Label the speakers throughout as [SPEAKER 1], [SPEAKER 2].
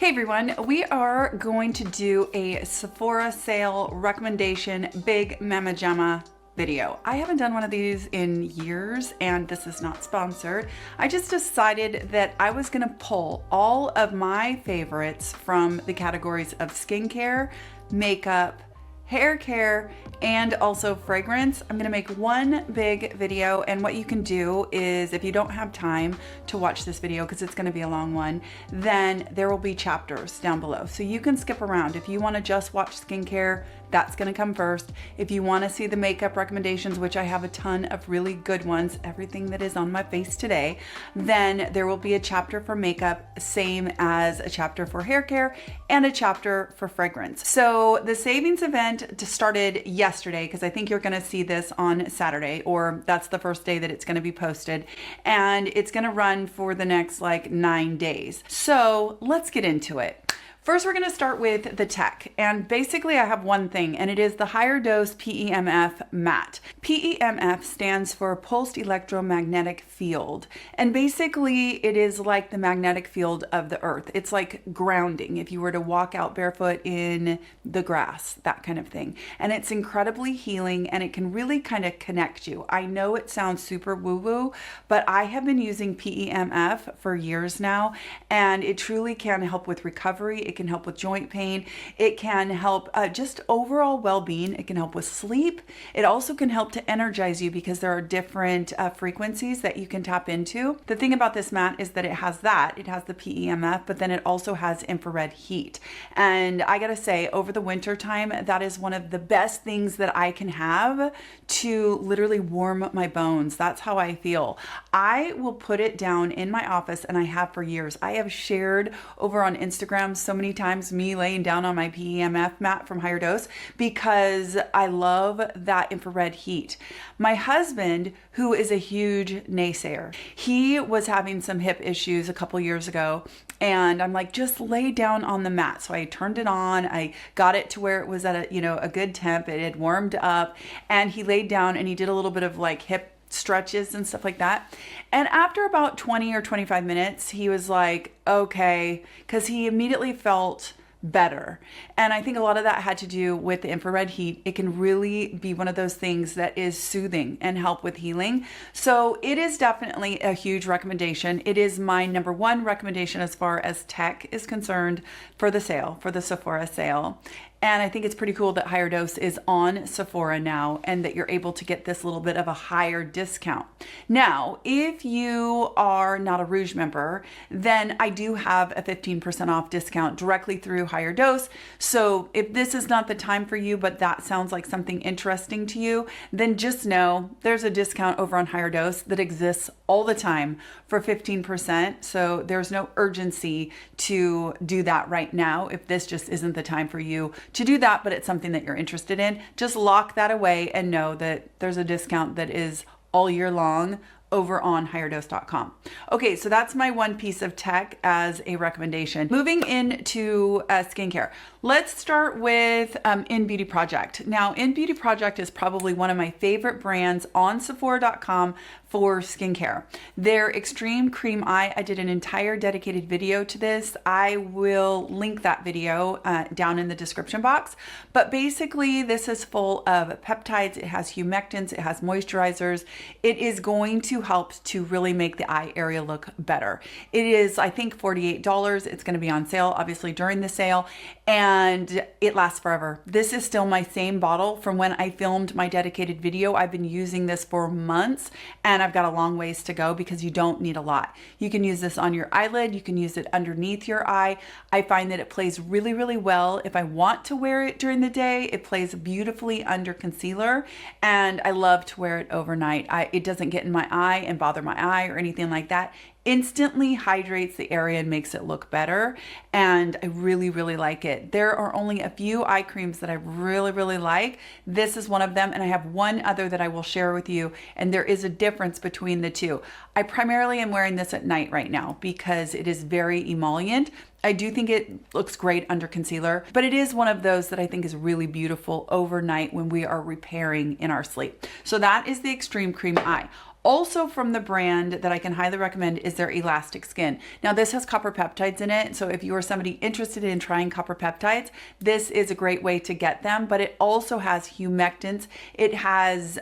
[SPEAKER 1] Hey everyone, we are going to do a Sephora sale recommendation Big Mama Gemma video. I haven't done one of these in years and this is not sponsored. I just decided that I was gonna pull all of my favorites from the categories of skincare, makeup, hair care, and also fragrance. I'm gonna make one big video, and what you can do is if you don't have time to watch this video because it's gonna be a long one, then there will be chapters down below. So you can skip around. If you wanna just watch skincare, that's gonna come first. If you wanna see the makeup recommendations, which I have a ton of really good ones, everything that is on my face today, then there will be a chapter for makeup, same as a chapter for hair care and a chapter for fragrance. So the savings event just started yesterday because I think you're gonna see this on Saturday, or that's the first day that it's gonna be posted, and it's gonna run for the next like 9 days. So let's get into it. First, we're gonna start with the tech, and basically I have one thing, and it is the higher dose PEMF mat. PEMF stands for pulsed electromagnetic field, and basically it is like the magnetic field of the earth. It's like grounding if you were to walk out barefoot in the grass, that kind of thing. And it's incredibly healing, and it can really kind of connect you. I know it sounds super woo-woo, but I have been using PEMF for years now, and it truly can help with recovery. It can help with joint pain. It can help just overall well-being. It can help with sleep. It also can help to energize you because there are different frequencies that you can tap into. The thing about this mat is that it has the PEMF, but then it also has infrared heat. And I gotta say, over the winter time, that is one of the best things that I can have to literally warm my bones. That's how I feel. I will put it down in my office, and I have for years. I have shared over on Instagram so many times me laying down on my PEMF mat from Higher Dose because I love that infrared heat. My husband, who is a huge naysayer, he was having some hip issues a couple years ago, and I'm like, just lay down on the mat. So I turned it on, I got it to where it was at a good temp, it had warmed up, and he laid down and he did a little bit of like hip stretches and stuff like that. And after about 20 or 25 minutes, he was like, okay, because he immediately felt better. And I think a lot of that had to do with the infrared heat. It can really be one of those things that is soothing and help with healing. So it is definitely a huge recommendation. It is my number one recommendation as far as tech is concerned for the sale, for the Sephora sale. And I think it's pretty cool that Higher Dose is on Sephora now and that you're able to get this little bit of a higher discount. Now, if you are not a Rouge member, then I do have a 15% off discount directly through Higher Dose. So if this is not the time for you, but that sounds like something interesting to you, then just know there's a discount over on Higher Dose that exists all the time for 15%. So there's no urgency to do that right now if this just isn't the time for you to do that, but it's something that you're interested in. Just lock that away and know that there's a discount that is all year long over on higherdose.com. Okay, so that's my one piece of tech as a recommendation. Moving into skincare. Let's start with InnBeauty Project. Now, InnBeauty Project is probably one of my favorite brands on Sephora.com for skincare. Their Extreme Cream Eye, I did an entire dedicated video to this. I will link that video down in the description box. But basically, this is full of peptides. It has humectants, it has moisturizers. It is going to help to really make the eye area look better. It is, I think, $48. It's going to be on sale, obviously, during the sale, and it lasts forever. This is still my same bottle from when I filmed my dedicated video. I've been using this for months, and I've got a long ways to go because you don't need a lot. You can use this on your eyelid. You can use it underneath your eye. I find that it plays really, really well. If I want to wear it during the day, it plays beautifully under concealer, and I love to wear it overnight. It doesn't get in my eye and bother my eye or anything like that. Instantly hydrates the area and makes it look better, and I really, really like it. There are only a few eye creams that I really, really like. This is one of them, and I have one other that I will share with you, and there is a difference between the two. I primarily am wearing this at night right now because it is very emollient. I do think it looks great under concealer, but it is one of those that I think is really beautiful overnight when we are repairing in our sleep. So that is the Extreme Cream Eye. Also from the brand that I can highly recommend is their Elastic Skin. Now this has copper peptides in it, so if you are somebody interested in trying copper peptides, this is a great way to get them, but it also has humectants. It has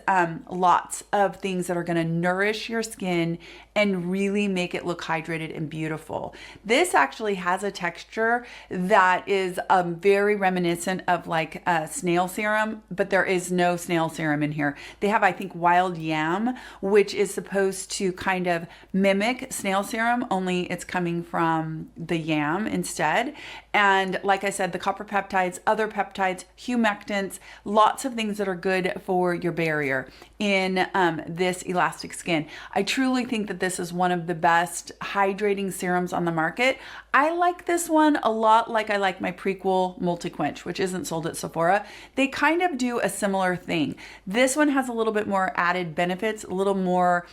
[SPEAKER 1] lots of things that are gonna nourish your skin and really make it look hydrated and beautiful. This actually has a texture that is very reminiscent of like a snail serum, but there is no snail serum in here. They have, I think, wild yam, which is supposed to kind of mimic snail serum, only it's coming from the yam instead. And like I said, the copper peptides, other peptides, humectants, lots of things that are good for your barrier in this Elastic Skin. I truly think that this is one of the best hydrating serums on the market. I like this one a lot like I like my Prequel Multi-Quench, which isn't sold at Sephora. They kind of do a similar thing. This one has a little bit more added benefits, a little more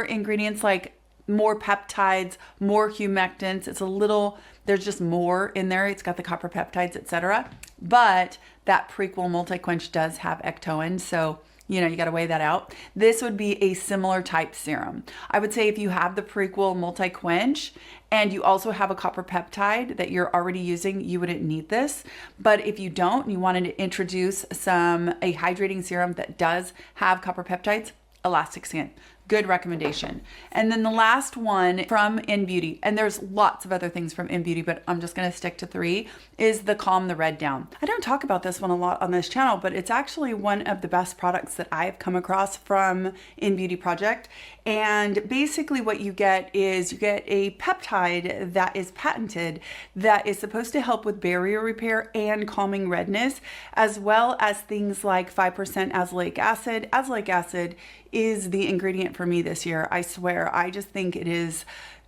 [SPEAKER 1] ingredients, like more peptides, more humectants. It's a little, there's just more in there. It's got the copper peptides, etc. But that Prequel Multi-Quench does have ectoin, so you know, you got to weigh that out. This would be a similar type serum. I would say if you have the Prequel Multi-Quench and you also have a copper peptide that you're already using, you wouldn't need this. But if you don't, and you wanted to introduce a hydrating serum that does have copper peptides, Elastic Skin. Good recommendation. And then the last one from InnBeauty, and there's lots of other things from InnBeauty, but I'm just going to stick to 3, is the Calm the Red Down. I don't talk about this one a lot on this channel, but it's actually one of the best products that I've come across from InnBeauty Project. And basically what you get is you get a peptide that is patented that is supposed to help with barrier repair and calming redness, as well as things like 5% azelaic acid. Azelaic acid is the ingredient for me this year. I swear, I just think it is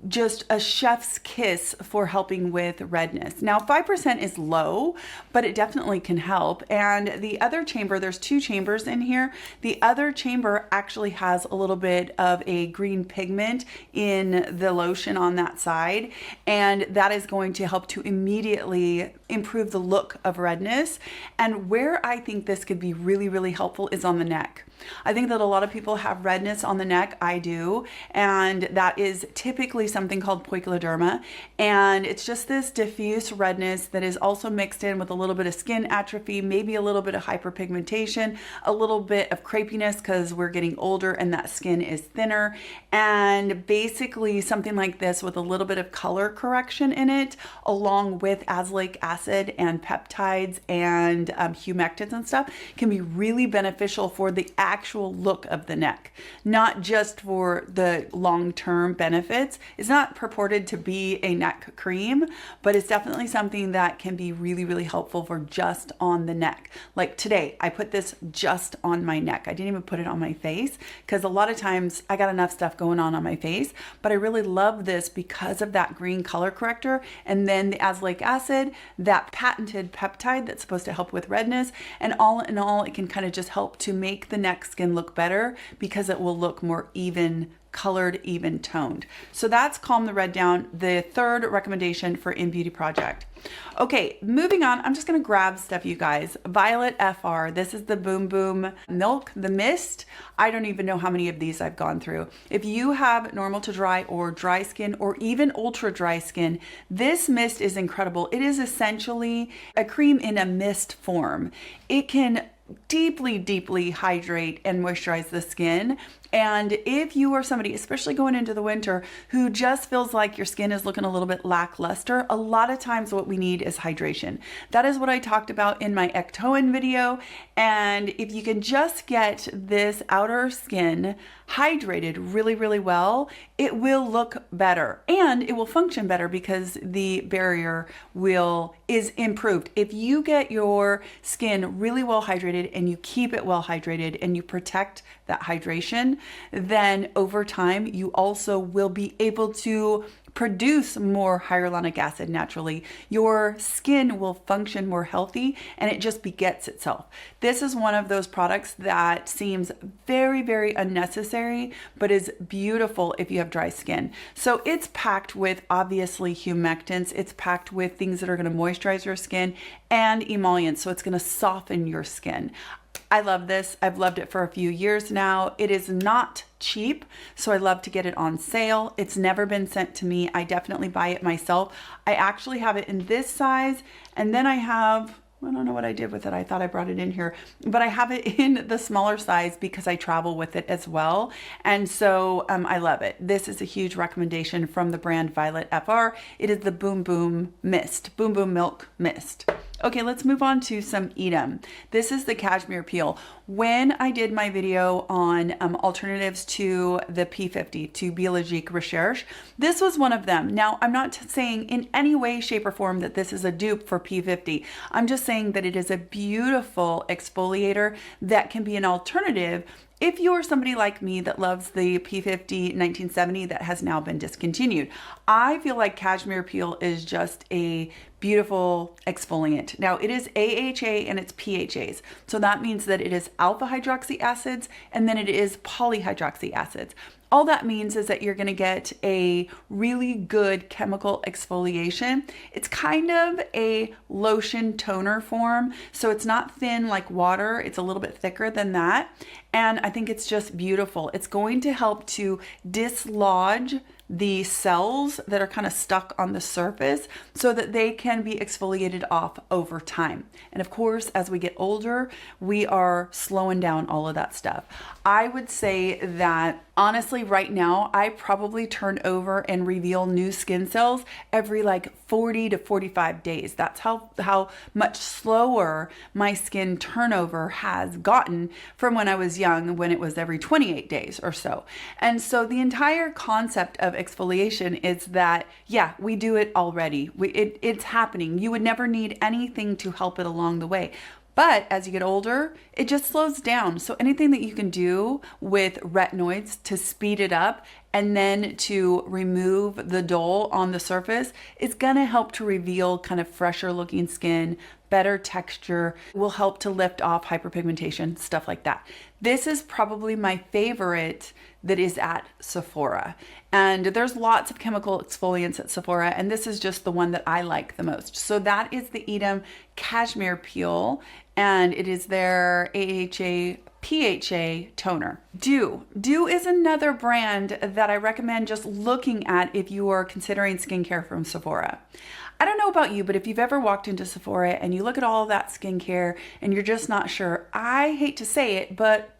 [SPEAKER 1] just a chef's kiss for helping with redness. Now 5% is low, but it definitely can help. And the other chamber, there's 2 chambers in here. The other chamber actually has a little bit of a green pigment in the lotion on that side, and that is going to help to immediately improve the look of redness. And where I think this could be really, really helpful is on the neck. I think that a lot of people have redness on the neck. I do. And that is typically something called poikiloderma. And it's just this diffuse redness that is also mixed in with a little bit of skin atrophy, maybe a little bit of hyperpigmentation, a little bit of crepiness because we're getting older and that skin is thinner. And basically something like this with a little bit of color correction in it, along with azelaic acid and peptides and humectants and stuff, can be really beneficial for the actual look of the neck, not just for the long-term benefits. It's not purported to be a neck cream, but it's definitely something that can be really, really helpful for just on the neck. Like today, I put this just on my neck. I didn't even put it on my face because a lot of times I got enough stuff going on my face, but I really love this because of that green color corrector and then the azelaic acid, that patented peptide that's supposed to help with redness. And all in all, it can kind of just help to make the neck skin look better because it will look more even colored, even toned. So that's Calm the Red Down, the 3rd recommendation for InnBeauty Project. Okay, moving on, I'm just gonna grab stuff, you guys. Violet FR, this is the Boom Boom Milk, the mist. I don't even know how many of these I've gone through. If you have normal to dry or dry skin or even ultra dry skin, this mist is incredible. It is essentially a cream in a mist form. It can deeply, deeply hydrate and moisturize the skin. And if you are somebody, especially going into the winter, who just feels like your skin is looking a little bit lackluster, a lot of times what we need is hydration. That is what I talked about in my ectoin video. And if you can just get this outer skin hydrated really, really well, it will look better and it will function better because the barrier is improved. If you get your skin really well hydrated and you keep it well hydrated and you protect that hydration, then over time you also will be able to produce more hyaluronic acid naturally. Your skin will function more healthy and it just begets itself. This is one of those products that seems very, very unnecessary, but is beautiful if you have dry skin. So it's packed with obviously humectants. It's packed with things that are going to moisturize your skin and emollients. So it's going to soften your skin. I love this. I've loved it for a few years now. It is not cheap, so I love to get it on sale. It's never been sent to me. I definitely buy it myself. I actually have it in this size, and then I don't know what I did with it. I thought I brought it in here, but I have it in the smaller size because I travel with it as well. And so I love it. This is a huge recommendation from the brand Violet FR. It is the Boom Boom Mist, Boom Boom Milk Mist. Okay, let's move on to some Edam. This is the cashmere peel. When I did my video on alternatives to the P50, to Biologique Recherche, this was one of them. Now, I'm not saying in any way, shape, or form that this is a dupe for P50. I'm just saying that it is a beautiful exfoliator that can be an alternative if you're somebody like me that loves the P50 1970 that has now been discontinued. I feel like cashmere peel is just a beautiful exfoliant. Now it is AHA and it's PHAs. So that means that it is alpha hydroxy acids and then it is polyhydroxy acids. All that means is that you're going to get a really good chemical exfoliation. It's kind of a lotion toner form, so it's not thin like water. It's a little bit thicker than that. And I think it's just beautiful. It's going to help to dislodge the cells that are kind of stuck on the surface so that they can be exfoliated off over time. And of course, as we get older, we are slowing down all of that stuff. I would say that honestly, right now, I probably turn over and reveal new skin cells every like 40 to 45 days. That's how much slower my skin turnover has gotten from when I was young, when it was every 28 days or so. And so the entire concept of exfoliation is that, yeah, we do it already. It's happening. You would never need anything to help it along the way. But as you get older, it just slows down. So anything that you can do with retinoids to speed it up and then to remove the dull on the surface is gonna help to reveal kind of fresher looking skin, better texture, will help to lift off hyperpigmentation, stuff like that. This is probably my favorite that is at Sephora. And there's lots of chemical exfoliants at Sephora, and this is just the one that I like the most. So that is the Edam Cashmere Peel, and it is their AHA PHA toner. Dieux. Dieux is another brand that I recommend just looking at if you are considering skincare from Sephora. I don't know about you, but if you've ever walked into Sephora and you look at all that skincare and you're just not sure, I hate to say it, but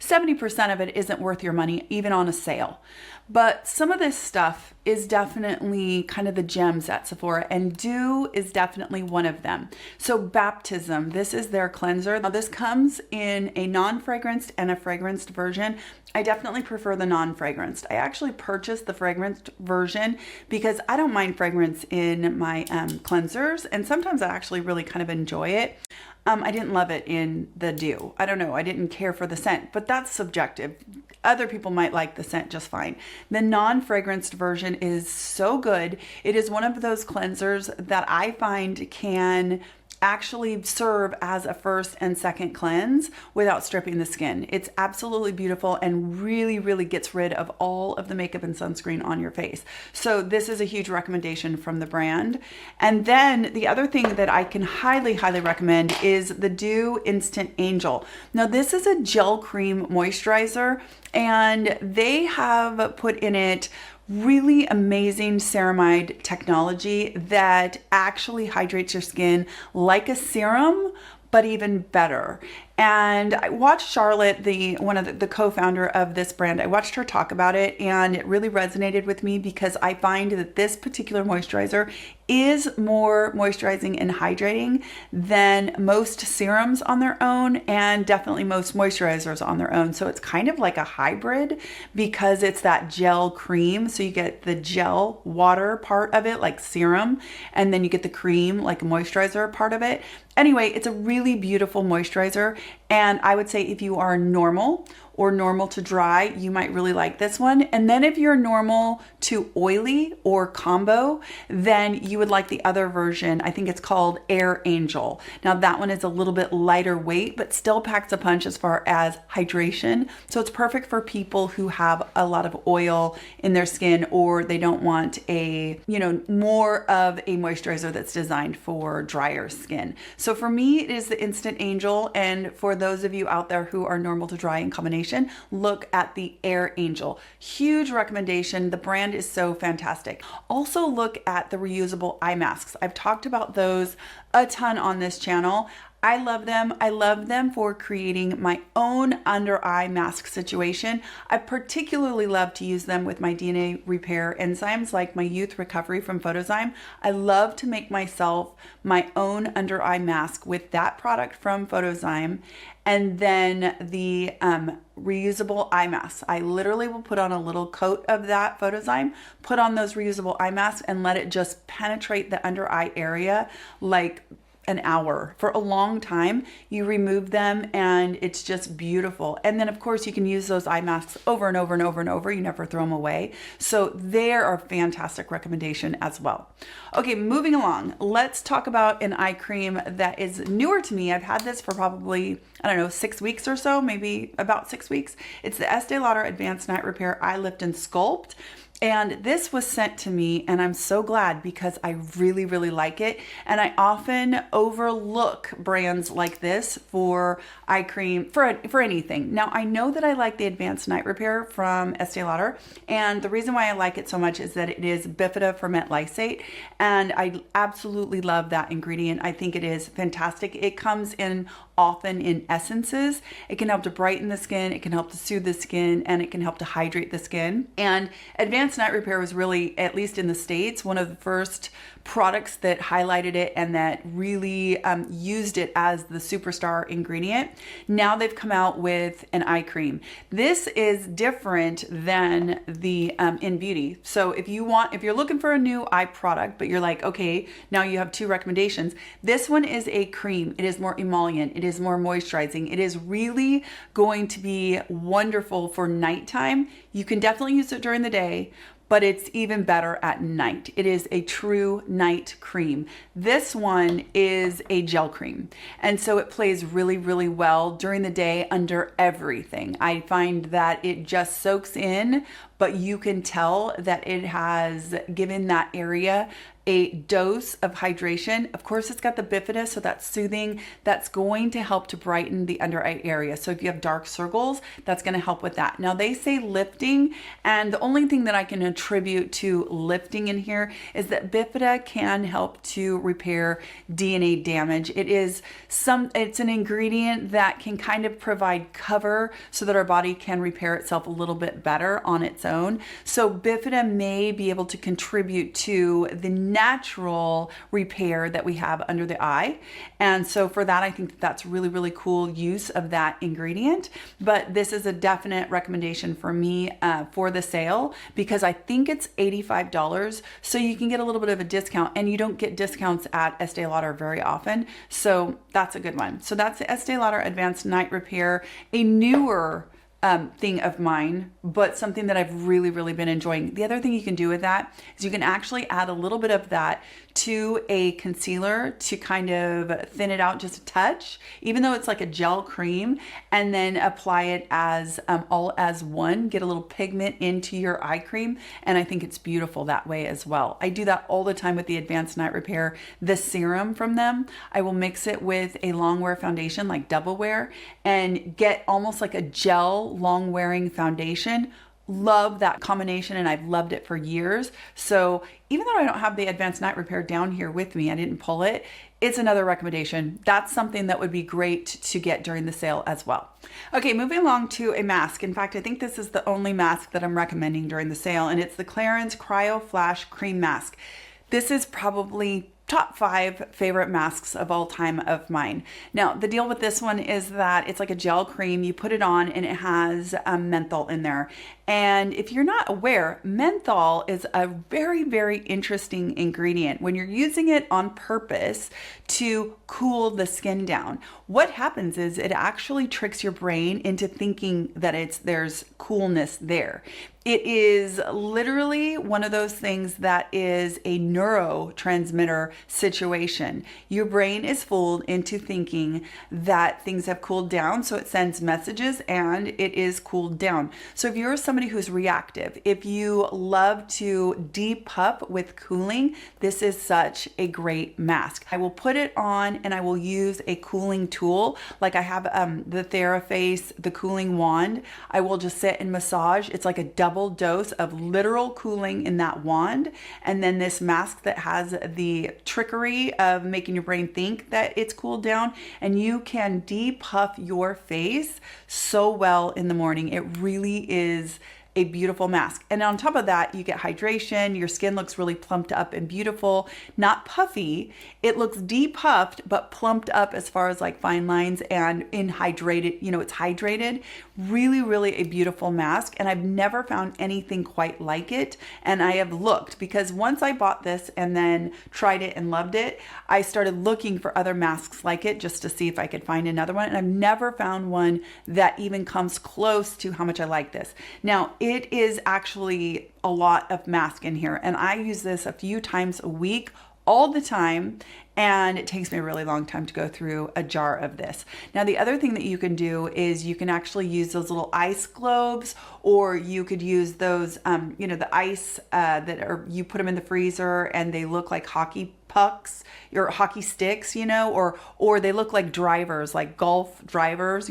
[SPEAKER 1] 70% of it isn't worth your money, even on a sale. But some of this stuff is definitely kind of the gems at Sephora, and Dieux is definitely one of them. So Baptism, this is their cleanser. Now this comes in a non-fragranced and a fragranced version. I definitely prefer the non-fragranced. I actually purchased the fragranced version because I don't mind fragrance in my cleansers, and sometimes I actually really kind of enjoy it. I didn't love it in the Dieux. I don't know. I didn't care for the scent, but that's subjective. Other people might like the scent just fine. The non-fragranced version is so good. It is one of those cleansers that I find can actually serve as a first and second cleanse without stripping the skin. It's absolutely beautiful and really, really gets rid of all of the makeup and sunscreen on your face. So this is a huge recommendation from the brand. And then the other thing that I can highly, highly recommend is the Dieux Instant Angel. Now this is a gel cream moisturizer, and they have put in it really amazing ceramide technology that actually hydrates your skin like a serum, but even better. And I watched Charlotte, one of the co-founder of this brand, I watched her talk about it, and it really resonated with me because I find that this particular moisturizer is more moisturizing and hydrating than most serums on their own, and definitely most moisturizers on their own. So it's kind of like a hybrid because it's that gel cream. So you get the gel water part of it like serum, and then you get the cream like a moisturizer part of it. Anyway, it's a really beautiful moisturizer. And I would say if you are normal or normal to dry, you might really like this one. And then if you're normal to oily or combo, then you would like the other version. I think it's called Air Angel. Now that one is a little bit lighter weight, but still packs a punch as far as hydration. So it's perfect for people who have a lot of oil in their skin, or they don't want a, more of a moisturizer that's designed for drier skin. So for me, it is the Instant Angel. And for those of you out there who are normal to dry in combination, look at the Air Angel. Huge recommendation. The brand is so fantastic. Also look at the reusable eye masks. I've talked about those a ton on this channel. I love them. I love them for creating my own under eye mask situation. I particularly love to use them with my DNA repair enzymes like my Youth Recovery from Photozyme. I love to make myself my own under eye mask with that product from Photozyme. And then the reusable eye masks. I literally will put on a little coat of that Photozyme, put on those reusable eye masks, and let it just penetrate the under eye area like an hour. For a long time. You remove them and it's just beautiful. And then of course you can use those eye masks over and over and over and over. You never throw them away. So they're a fantastic recommendation as well. Okay, moving along. Let's talk about an eye cream that is newer to me. I've had this for probably, 6 weeks or so, maybe about 6 weeks. It's the Estée Lauder Advanced Night Repair Eye Lift and Sculpt. And this was sent to me and I'm so glad because I really, really like it. And I often overlook brands like this for eye cream, for anything. Now I know that I like the Advanced Night Repair from Estee Lauder. And the reason why I like it so much is that it is bifida ferment lysate. And I absolutely love that ingredient. I think it is fantastic. It comes in often in essences. It can help to brighten the skin, it can help to soothe the skin, and it can help to hydrate the skin. And Advanced Night Repair was really, at least in the States, one of the first products that highlighted it and that really used it as the superstar ingredient. Now they've come out with an eye cream. This is different than the InnBeauty. So if you're looking for a new eye product, but you're like, okay, now you have two recommendations. This one is a cream. It is more emollient. It is more moisturizing. It is really going to be wonderful for nighttime. You can definitely use it during the day, but it's even better at night. It is a true night cream. This one is a gel cream. And so it plays really, really well during the day under everything. I find that it just soaks in, but you can tell that it has given that area a dose of hydration. Of course, it's got the bifida, so that's soothing. That's going to help to brighten the under eye area. So if you have dark circles, that's going to help with that. Now they say lifting, and the only thing that I can attribute to lifting in here is that bifida can help to repair DNA damage. It's an ingredient that can kind of provide cover so that our body can repair itself a little bit better on its own. So bifida may be able to contribute to the natural repair that we have under the eye. And so for that, I think that's really, really cool use of that ingredient. But this is a definite recommendation for me for the sale because I think it's $85. So you can get a little bit of a discount, and you don't get discounts at Estee Lauder very often. So that's a good one. So that's the Estee Lauder Advanced Night Repair, a newer thing of mine, but something that I've really, really been enjoying. The other thing you can do with that is you can actually add a little bit of that to a concealer to kind of thin it out just a touch, even though it's like a gel cream, and then apply it as all as one, get a little pigment into your eye cream. And I think it's beautiful that way as well. I do that all the time with the Advanced Night Repair, the serum from them. I will mix it with a long wear foundation like Double Wear and get almost like a gel long wearing foundation. Love that combination, and I've loved it for years. So even though I don't have the Advanced Night Repair down here with me, I didn't pull it, it's another recommendation. That's something that would be great to get during the sale as well. Okay, moving along to a mask. In fact, I think this is the only mask that I'm recommending during the sale, and it's the Clarins Cryo Flash Cream Mask. This is probably top 5 favorite masks of all time of mine. Now, the deal with this one is that it's like a gel cream. You put it on and it has menthol in there. And if you're not aware, menthol is a very, very interesting ingredient when you're using it on purpose to cool the skin down. What happens is it actually tricks your brain into thinking that there's coolness there. It is literally one of those things that is a neurotransmitter situation. Your brain is fooled into thinking that things have cooled down, so it sends messages and it is cooled down. So if you're somebody who's reactive, if you love to depuff with cooling, this is such a great mask. I will put it on and I will use a cooling tool. Like I have the TheraFace, the cooling wand. I will just sit and massage. It's like a double dose of literal cooling in that wand, and then this mask that has the trickery of making your brain think that it's cooled down, and you can depuff your face so well in the morning. It really is a beautiful mask. And on top of that, you get hydration. Your skin looks really plumped up and beautiful, not puffy. It looks depuffed, but plumped up as far as like fine lines and hydrated, it's hydrated. Really, really a beautiful mask. And I've never found anything quite like it. And I have looked, because once I bought this and then tried it and loved it, I started looking for other masks like it just to see if I could find another one. And I've never found one that even comes close to how much I like this. Now, it is actually a lot of mask in here, and I use this a few times a week, all the time, and it takes me a really long time to go through a jar of this. Now, the other thing that you can do is you can actually use those little ice globes, or you could use those, the ice you put them in the freezer and they look like hockey pucks or hockey sticks, or they look like drivers, like golf drivers,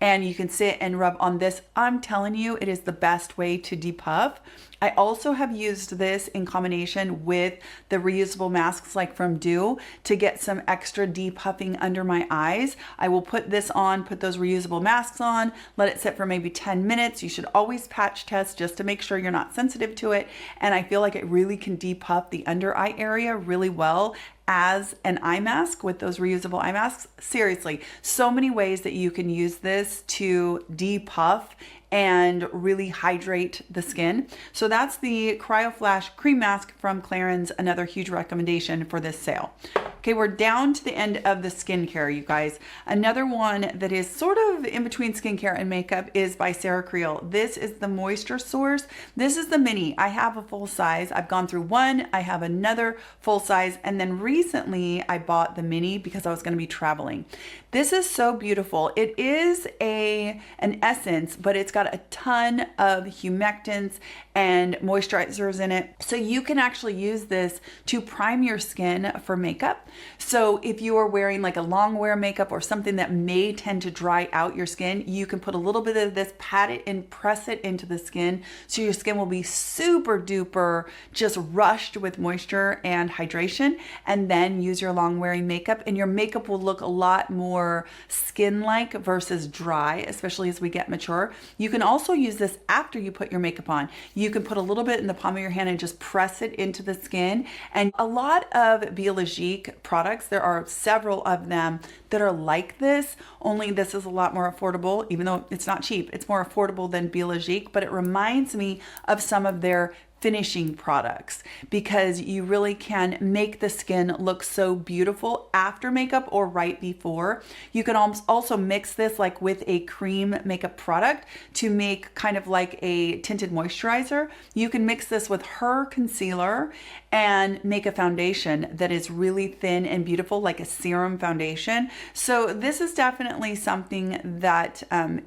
[SPEAKER 1] and you can sit and rub on this. I'm telling you, it is the best way to depuff. I also have used this in combination with the reusable masks like from Dieux to get some extra depuffing under my eyes. I will put this on, put those reusable masks on, let it sit for maybe 10 minutes. You should always patch test just to make sure you're not sensitive to it. And I feel like it really can depuff the under eye area really well as an eye mask with those reusable eye masks. Seriously, so many ways that you can use this to depuff and really hydrate the skin. So that's the Cryo Flash Cream Mask from Clarins, another huge recommendation for this sale. Okay, we're down to the end of the skincare, you guys. Another one that is sort of in between skincare and makeup is by CeraCreole. This is the Moisture Source. This is the mini. I have a full size. I've gone through one. I have another full size. And then recently I bought the mini because I was going to be traveling. This is so beautiful. It is an essence, but it's got a ton of humectants and moisturizers in it. So you can actually use this to prime your skin for makeup. So if you are wearing like a long wear makeup or something that may tend to dry out your skin, you can put a little bit of this, pat it and press it into the skin. So your skin will be super duper just rushed with moisture and hydration, and then use your long wearing makeup, and your makeup will look a lot more skin-like versus dry, especially as we get mature. You can also use this after you put your makeup on. You can put a little bit in the palm of your hand and just press it into the skin. And a lot of Biologique products, there are several of them that are like this, only this is a lot more affordable, even though it's not cheap. It's more affordable than Biologique, but it reminds me of some of their finishing products, because you really can make the skin look so beautiful after makeup or right before. You can also mix this like with a cream makeup product to make kind of like a tinted moisturizer. You can mix this with her concealer and make a foundation that is really thin and beautiful, like a serum foundation. So this is definitely something that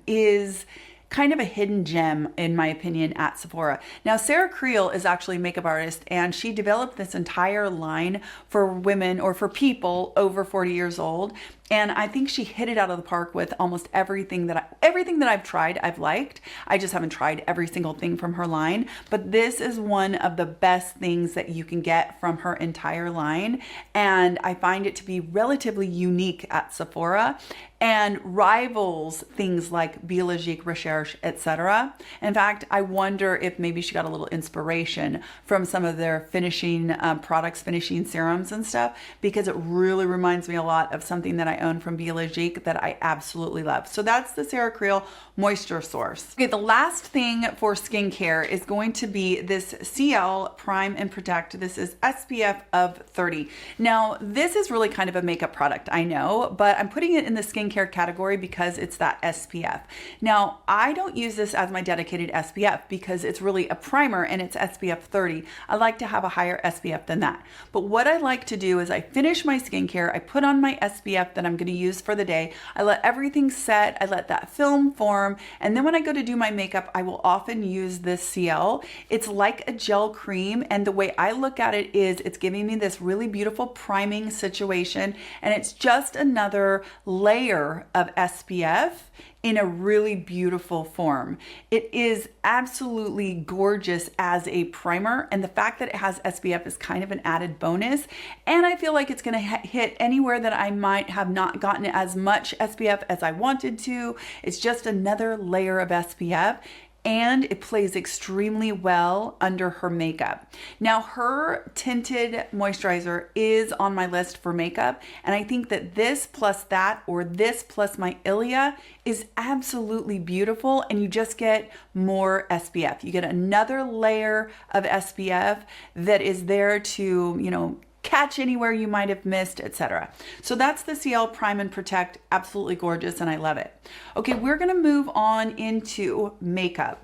[SPEAKER 1] is kind of a hidden gem, in my opinion, at Sephora. Now, CeraCreole is actually a makeup artist, and she developed this entire line for women or for people over 40 years old. And I think she hit it out of the park with almost everything that I've tried, I've liked. I just haven't tried every single thing from her line, but this is one of the best things that you can get from her entire line. And I find it to be relatively unique at Sephora and rivals things like Biologique Recherche, etc. In fact, I wonder if maybe she got a little inspiration from some of their finishing products, finishing serums and stuff, because it really reminds me a lot of something that I own from Biologique that I absolutely love. So that's the CeraCreel Moisture Source. Okay, the last thing for skincare is going to be this Ciele Prime and Protect. This is SPF of 30. Now, this is really kind of a makeup product, I know, but I'm putting it in the skincare category because it's that SPF. Now, I don't use this as my dedicated SPF because it's really a primer and it's SPF 30. I like to have a higher SPF than that. But what I like to do is I finish my skincare, I put on my SPF that I'm going to use for the day, I let everything set, I let that film form, and then when I go to do my makeup, I will often use this Ciele. It's like a gel cream, and the way I look at it is it's giving me this really beautiful priming situation, and it's just another layer of SPF in a really beautiful form. It is absolutely gorgeous as a primer, and the fact that it has SPF is kind of an added bonus, and I feel like it's going to hit anywhere that I might have not gotten as much SPF as I wanted to. It's just another layer of SPF, and it plays extremely well under her makeup. Now, her tinted moisturizer is on my list for makeup, and I think that this plus that, or this plus my Ilia, is absolutely beautiful, and you just get more SPF. You get another layer of SPF that is there to, you know, catch anywhere you might have missed, etc. So that's the Ciele Prime and Protect. Absolutely gorgeous, and I love it. Okay, we're gonna move on into makeup.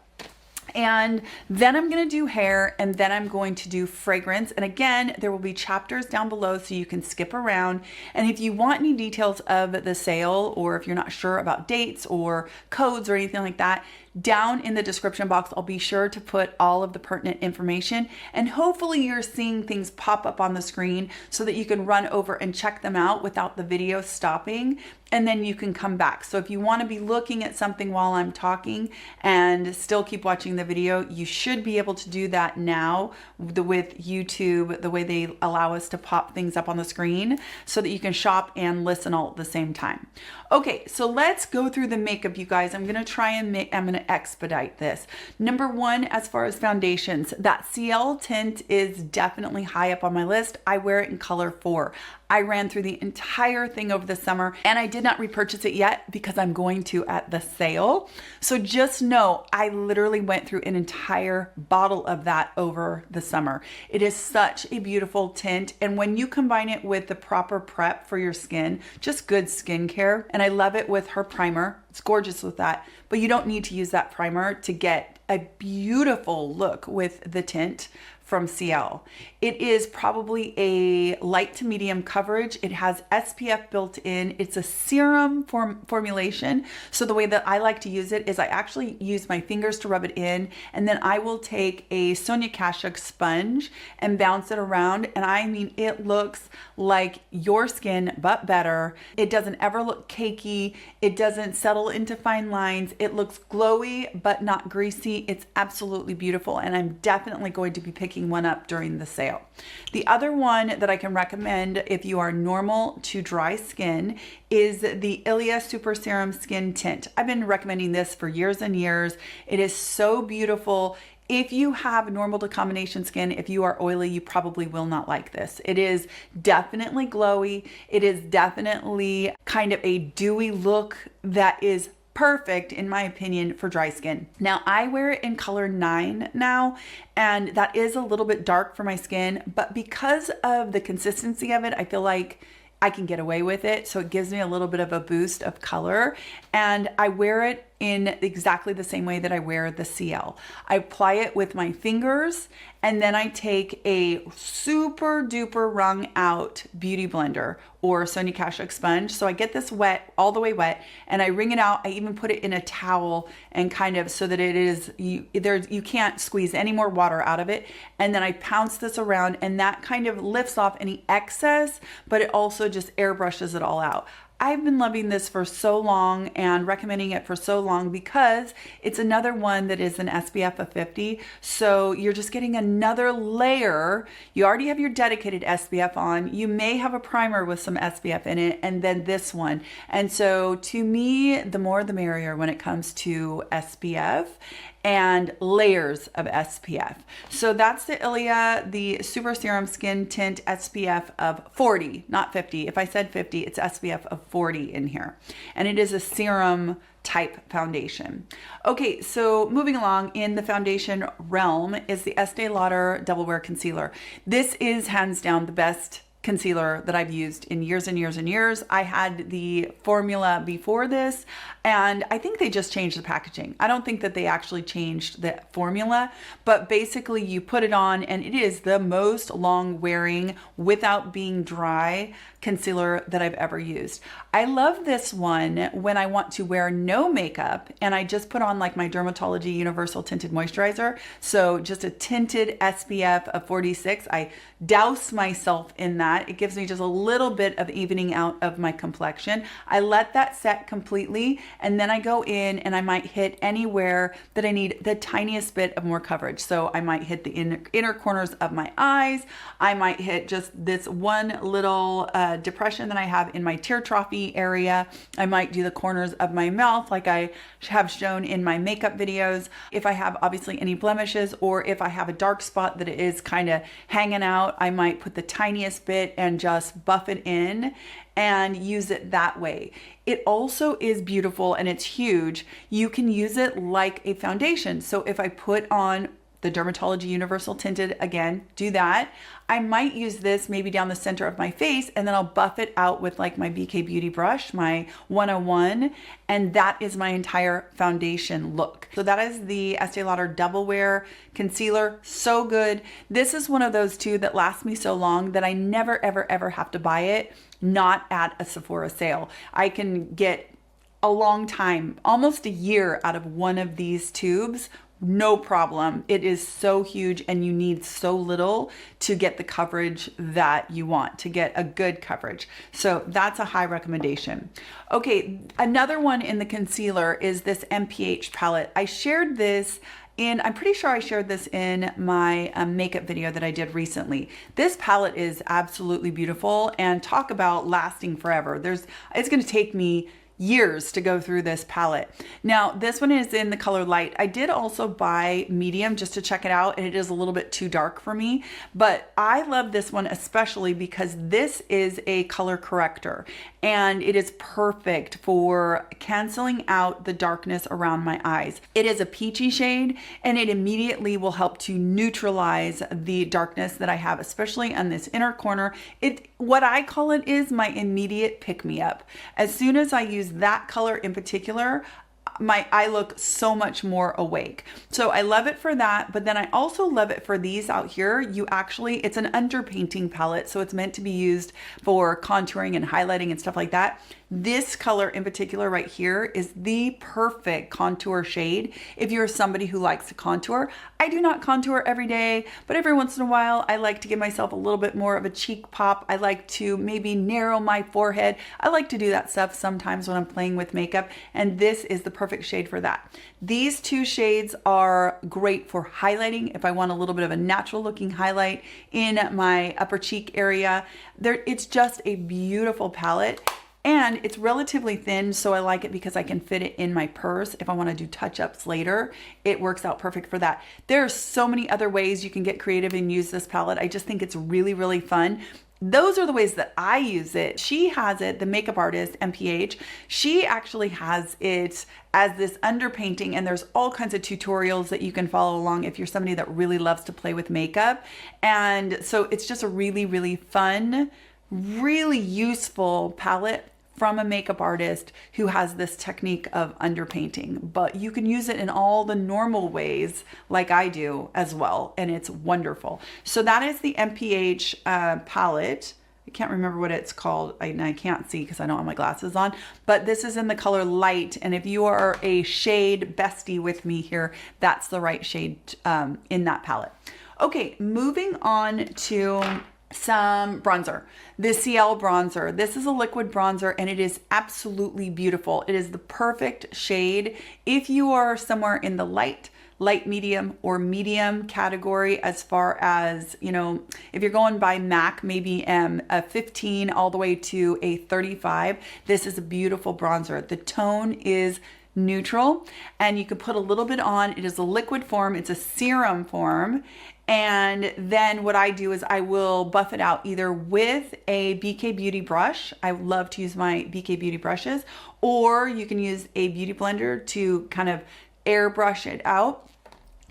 [SPEAKER 1] And then I'm going to do hair, and then I'm going to do fragrance. And again, there will be chapters down below so you can skip around. And if you want any details of the sale, or if you're not sure about dates or codes or anything like that, down in the description box, I'll be sure to put all of the pertinent information, and hopefully you're seeing things pop up on the screen so that you can run over and check them out without the video stopping, and then you can come back. So if you want to be looking at something while I'm talking and still keep watching the video, you should be able to do that now with YouTube, the way they allow us to pop things up on the screen so that you can shop and listen all at the same time. Okay, so let's go through the makeup, you guys. I'm going to expedite this. Number one, as far as foundations, that Ciele tint is definitely high up on my list. I wear it in color 4. I ran through the entire thing over the summer, and I did not repurchase it yet because I'm going to at the sale. So just know I literally went through an entire bottle of that over the summer. It is such a beautiful tint, and when you combine it with the proper prep for your skin, just good skincare, and I love it with her primer. It's gorgeous with that, but you don't need to use that primer to get a beautiful look with the tint from Ciele. It is probably a light to medium coverage. It has SPF built in. It's a serum formulation. So the way that I like to use it is I actually use my fingers to rub it in, and then I will take a Sonia Kashuk sponge and bounce it around. And I mean, it looks like your skin, but better. It doesn't ever look cakey. It doesn't settle into fine lines. It looks glowy, but not greasy. It's absolutely beautiful, and I'm definitely going to be picking one up during the sale. The other one that I can recommend if you are normal to dry skin is the Ilia Super Serum Skin Tint. I've been recommending this for years and years. It is so beautiful. If you have normal to combination skin, if you are oily, you probably will not like this. It is definitely glowy. It is definitely kind of a dewy look that is perfect, in my opinion, for dry skin. Now, I wear it in color 9 now, and that is a little bit dark for my skin, but because of the consistency of it, I feel like I can get away with it. So it gives me a little bit of a boost of color, and I wear it in exactly the same way that I wear the Ciele. I apply it with my fingers, and then I take a super duper wrung out beauty blender or Sonia Kashuk sponge. So I get this wet, all the way wet, and I wring it out. I even put it in a towel and kind of so that it is, you can't squeeze any more water out of it. And then I pounce this around, and that kind of lifts off any excess, but it also just airbrushes it all out. I've been loving this for so long and recommending it for so long because it's another one that is an SPF of 50. So you're just getting another layer. You already have your dedicated SPF on. You may have a primer with some SPF in it, and then this one. And so to me, the more the merrier when it comes to SPF and layers of SPF. So that's the Ilia, the Super Serum Skin Tint SPF of 40, not 50. If I said 50, it's SPF of 40 in here. And it is a serum type foundation. Okay, so moving along in the foundation realm is the Estée Lauder Double Wear Concealer. This is hands down the best concealer that I've used in years and years and years. I had the formula before this, and I think they just changed the packaging. I don't think that they actually changed the formula, but basically you put it on and it is the most long wearing without being dry concealer that I've ever used. I love this one when I want to wear no makeup and I just put on like my Dermatology Universal Tinted Moisturizer. So just a tinted SPF of 46. I douse myself in that. It gives me just a little bit of evening out of my complexion. I let that set completely, and then I go in and I might hit anywhere that I need the tiniest bit of more coverage. So I might hit the inner corners of my eyes. I might hit just this one little depression that I have in my tear trophy area. I might do the corners of my mouth like I have shown in my makeup videos. If I have obviously any blemishes, or if I have a dark spot that is kind of hanging out, I might put the tiniest bit and just buff it in and use it that way. It also is beautiful and it's huge. You can use it like a foundation. So if I put on the Dermatology Universal Tinted, again, do that. I might use this maybe down the center of my face, and then I'll buff it out with like my BK Beauty brush, my 101, and that is my entire foundation look. So that is the Estée Lauder Double Wear Concealer. So good. This is one of those two that lasts me so long that I never, ever, ever have to buy it, not at a Sephora sale. I can get a long time, almost a year out of one of these tubes. No problem. It is so huge and you need so little to get the coverage that you want, to get a good coverage. So that's a high recommendation. Okay, another one in the concealer is this MPH palette. I shared this I'm pretty sure I shared this in my makeup video that I did recently. This palette is absolutely beautiful, and talk about lasting forever. It's going to take me years to go through this palette. Now, this one is in the color light. I did also buy medium just to check it out, and it is a little bit too dark for me, but I love this one especially because this is a color corrector, and it is perfect for canceling out the darkness around my eyes. It is a peachy shade, and it immediately will help to neutralize the darkness that I have, especially on this inner corner. What I call it is my immediate pick-me-up. As soon as I use that color in particular, I look so much more awake. So I love it for that, but then I also love it for these out here. It's an underpainting palette, so it's meant to be used for contouring and highlighting and stuff like that. This color in particular right here is the perfect contour shade if you're somebody who likes to contour. I do not contour every day, but every once in a while I like to give myself a little bit more of a cheek pop. I like to maybe narrow my forehead. I like to do that stuff sometimes when I'm playing with makeup, and this is the perfect shade for that. These two shades are great for highlighting if I want a little bit of a natural looking highlight in my upper cheek area. It's just a beautiful palette. And it's relatively thin, so I like it because I can fit it in my purse if I want to do touch-ups later. It works out perfect for that. There are so many other ways you can get creative and use this palette. I just think it's really, really fun. Those are the ways that I use it. She has it, the makeup artist, MPH. She actually has it as this underpainting, and there's all kinds of tutorials that you can follow along if you're somebody that really loves to play with makeup. And so it's just a really, really fun, really useful palette from a makeup artist who has this technique of underpainting, but you can use it in all the normal ways like I do as well, and it's wonderful. So that is the MPH palette. I can't remember what it's called. I can't see because I don't have my glasses on, but this is in the color light, and if you are a shade bestie with me here, that's the right shade in that palette. Okay, moving on to some bronzer, the Ciele bronzer. This is a liquid bronzer and it is absolutely beautiful. It is the perfect shade if you are somewhere in the light medium or medium category, as far as, you know, if you're going by MAC, maybe a 15 all the way to a 35. This is a beautiful bronzer. The tone is neutral and you can put a little bit on. It is a liquid form, it's a serum form. And then what I do is I will buff it out either with a BK Beauty brush. I love to use my BK Beauty brushes, or you can use a beauty blender to kind of airbrush it out.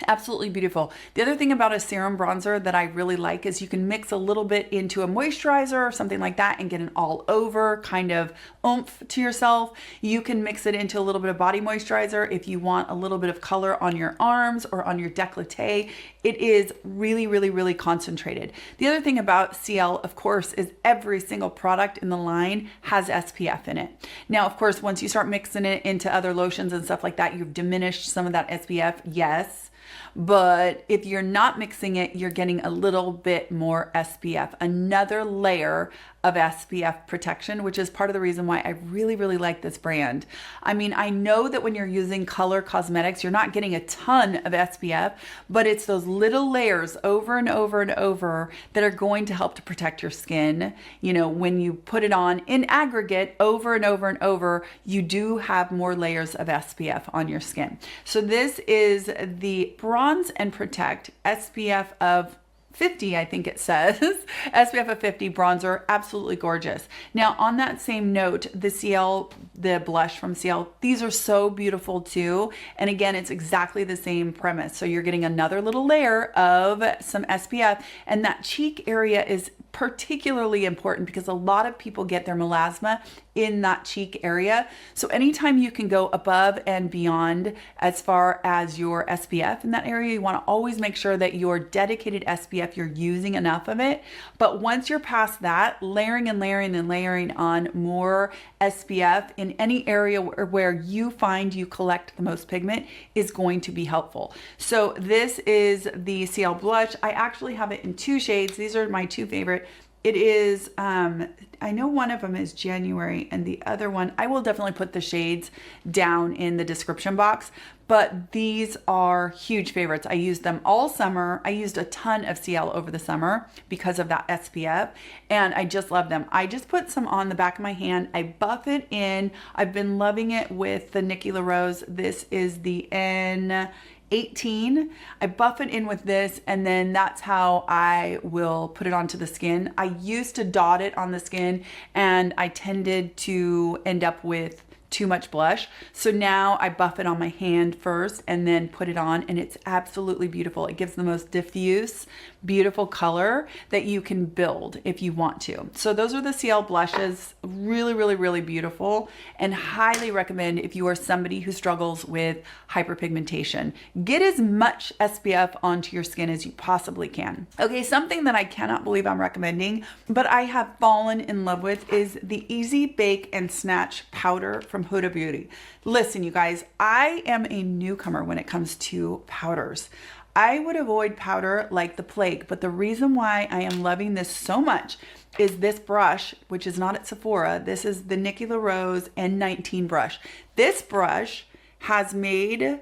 [SPEAKER 1] Absolutely beautiful. The other thing about a serum bronzer that I really like is you can mix a little bit into a moisturizer or something like that and get an all over kind of oomph to yourself. You can mix it into a little bit of body moisturizer if you want a little bit of color on your arms or on your décolleté. It is really, really, really concentrated. The other thing about Ciele, of course, is every single product in the line has SPF in it. Now, of course, once you start mixing it into other lotions and stuff like that, you've diminished some of that SPF, yes. But if you're not mixing it, you're getting a little bit more SPF, another layer of SPF protection, which is part of the reason why I really, really like this brand. I mean, I know that when you're using color cosmetics, you're not getting a ton of SPF, but it's those little layers over and over and over that are going to help to protect your skin. You know, when you put it on in aggregate over and over and over, you do have more layers of SPF on your skin. So this is the Bronze and Protect SPF of 50, I think it says, SPF of 50 bronzer, absolutely gorgeous. Now on that same note, the Ciele, the blush from Ciele, these are so beautiful too. And again, it's exactly the same premise. So you're getting another little layer of some SPF, and that cheek area is particularly important because a lot of people get their melasma in that cheek area. So anytime you can go above and beyond as far as your SPF in that area, you want to always make sure that your dedicated SPF, you're using enough of it. But once you're past that, layering and layering and layering on more SPF in any area where you find you collect the most pigment is going to be helpful. So this is the Ciele blush. I actually have it in two shades. These are my two favorite. It is, I know one of them is January and the other one, I will definitely put the shades down in the description box, but these are huge favorites. I used them all summer. I used a ton of Ciele over the summer because of that SPF, and I just love them. I just put some on the back of my hand. I buff it in. I've been loving it with the Nikki LaRose. This is the N18. I buff it in with this, and then that's how I will put it onto the skin. I used to dot it on the skin and I tended to end up with too much blush. So now I buff it on my hand first and then put it on, and it's absolutely beautiful. It gives the most diffuse, beautiful color that you can build if you want to. So those are the Ciele blushes. Really, really, really beautiful, and highly recommend if you are somebody who struggles with hyperpigmentation. Get as much SPF onto your skin as you possibly can. Okay, something that I cannot believe I'm recommending, but I have fallen in love with is the Easy Bake and Snatch powder from Huda Beauty. Listen, you guys, I am a newcomer when it comes to powders. I would avoid powder like the plague, but the reason why I am loving this so much is this brush, which is not at Sephora. This is the Nikki LaRose N19 brush. This brush has made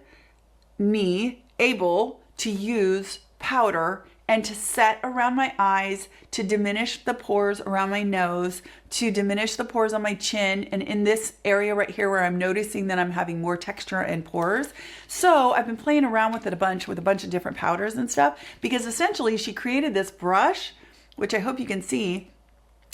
[SPEAKER 1] me able to use powder and to set around my eyes, to diminish the pores around my nose, to diminish the pores on my chin, and in this area right here where I'm noticing that I'm having more texture and pores. So I've been playing around with it a bunch with a bunch of different powders and stuff, because essentially she created this brush, which I hope you can see.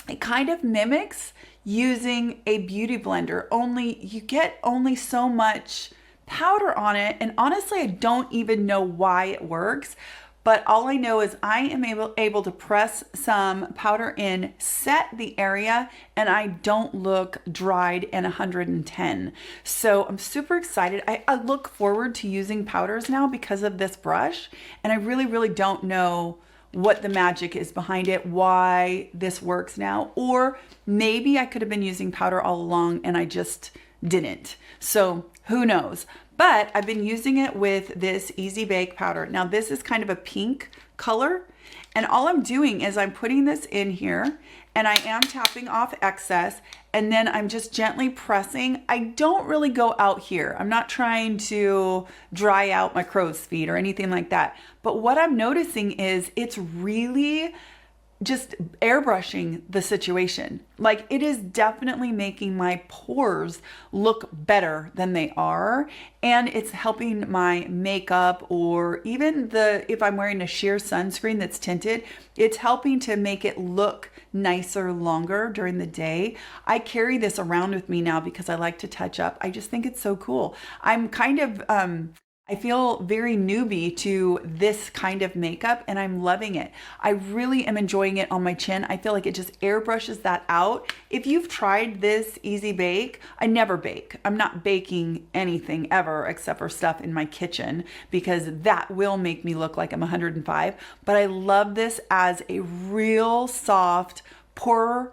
[SPEAKER 1] It kind of mimics using a beauty blender, only you get only so much powder on it, and honestly I don't even know why it works. But all I know is I am able to press some powder in, set the area, and I don't look dried and 110. So I'm super excited. I look forward to using powders now because of this brush. And I really, really don't know what the magic is behind it, why this works now. Or maybe I could have been using powder all along and I just didn't. So who knows? But I've been using it with this Easy Bake powder. Now this is kind of a pink color, And all I'm doing is I'm putting this in here and I am tapping off excess, and then I'm just gently pressing. I don't really go out here. I'm not trying to dry out my crow's feet or anything like that. But what I'm noticing is it's really just airbrushing the situation. Like, it is definitely making my pores look better than they are. And it's helping my makeup, or even if I'm wearing a sheer sunscreen that's tinted, it's helping to make it look nicer longer during the day. I carry this around with me now because I like to touch up. I just think it's so cool. I'm kind of, I feel very newbie to this kind of makeup and I'm loving it. I really am enjoying it on my chin. I feel like it just airbrushes that out. If you've tried this Easy Bake, I never bake. I'm not baking anything ever except for stuff in my kitchen because that will make me look like I'm 105. But I love this as a real soft, pore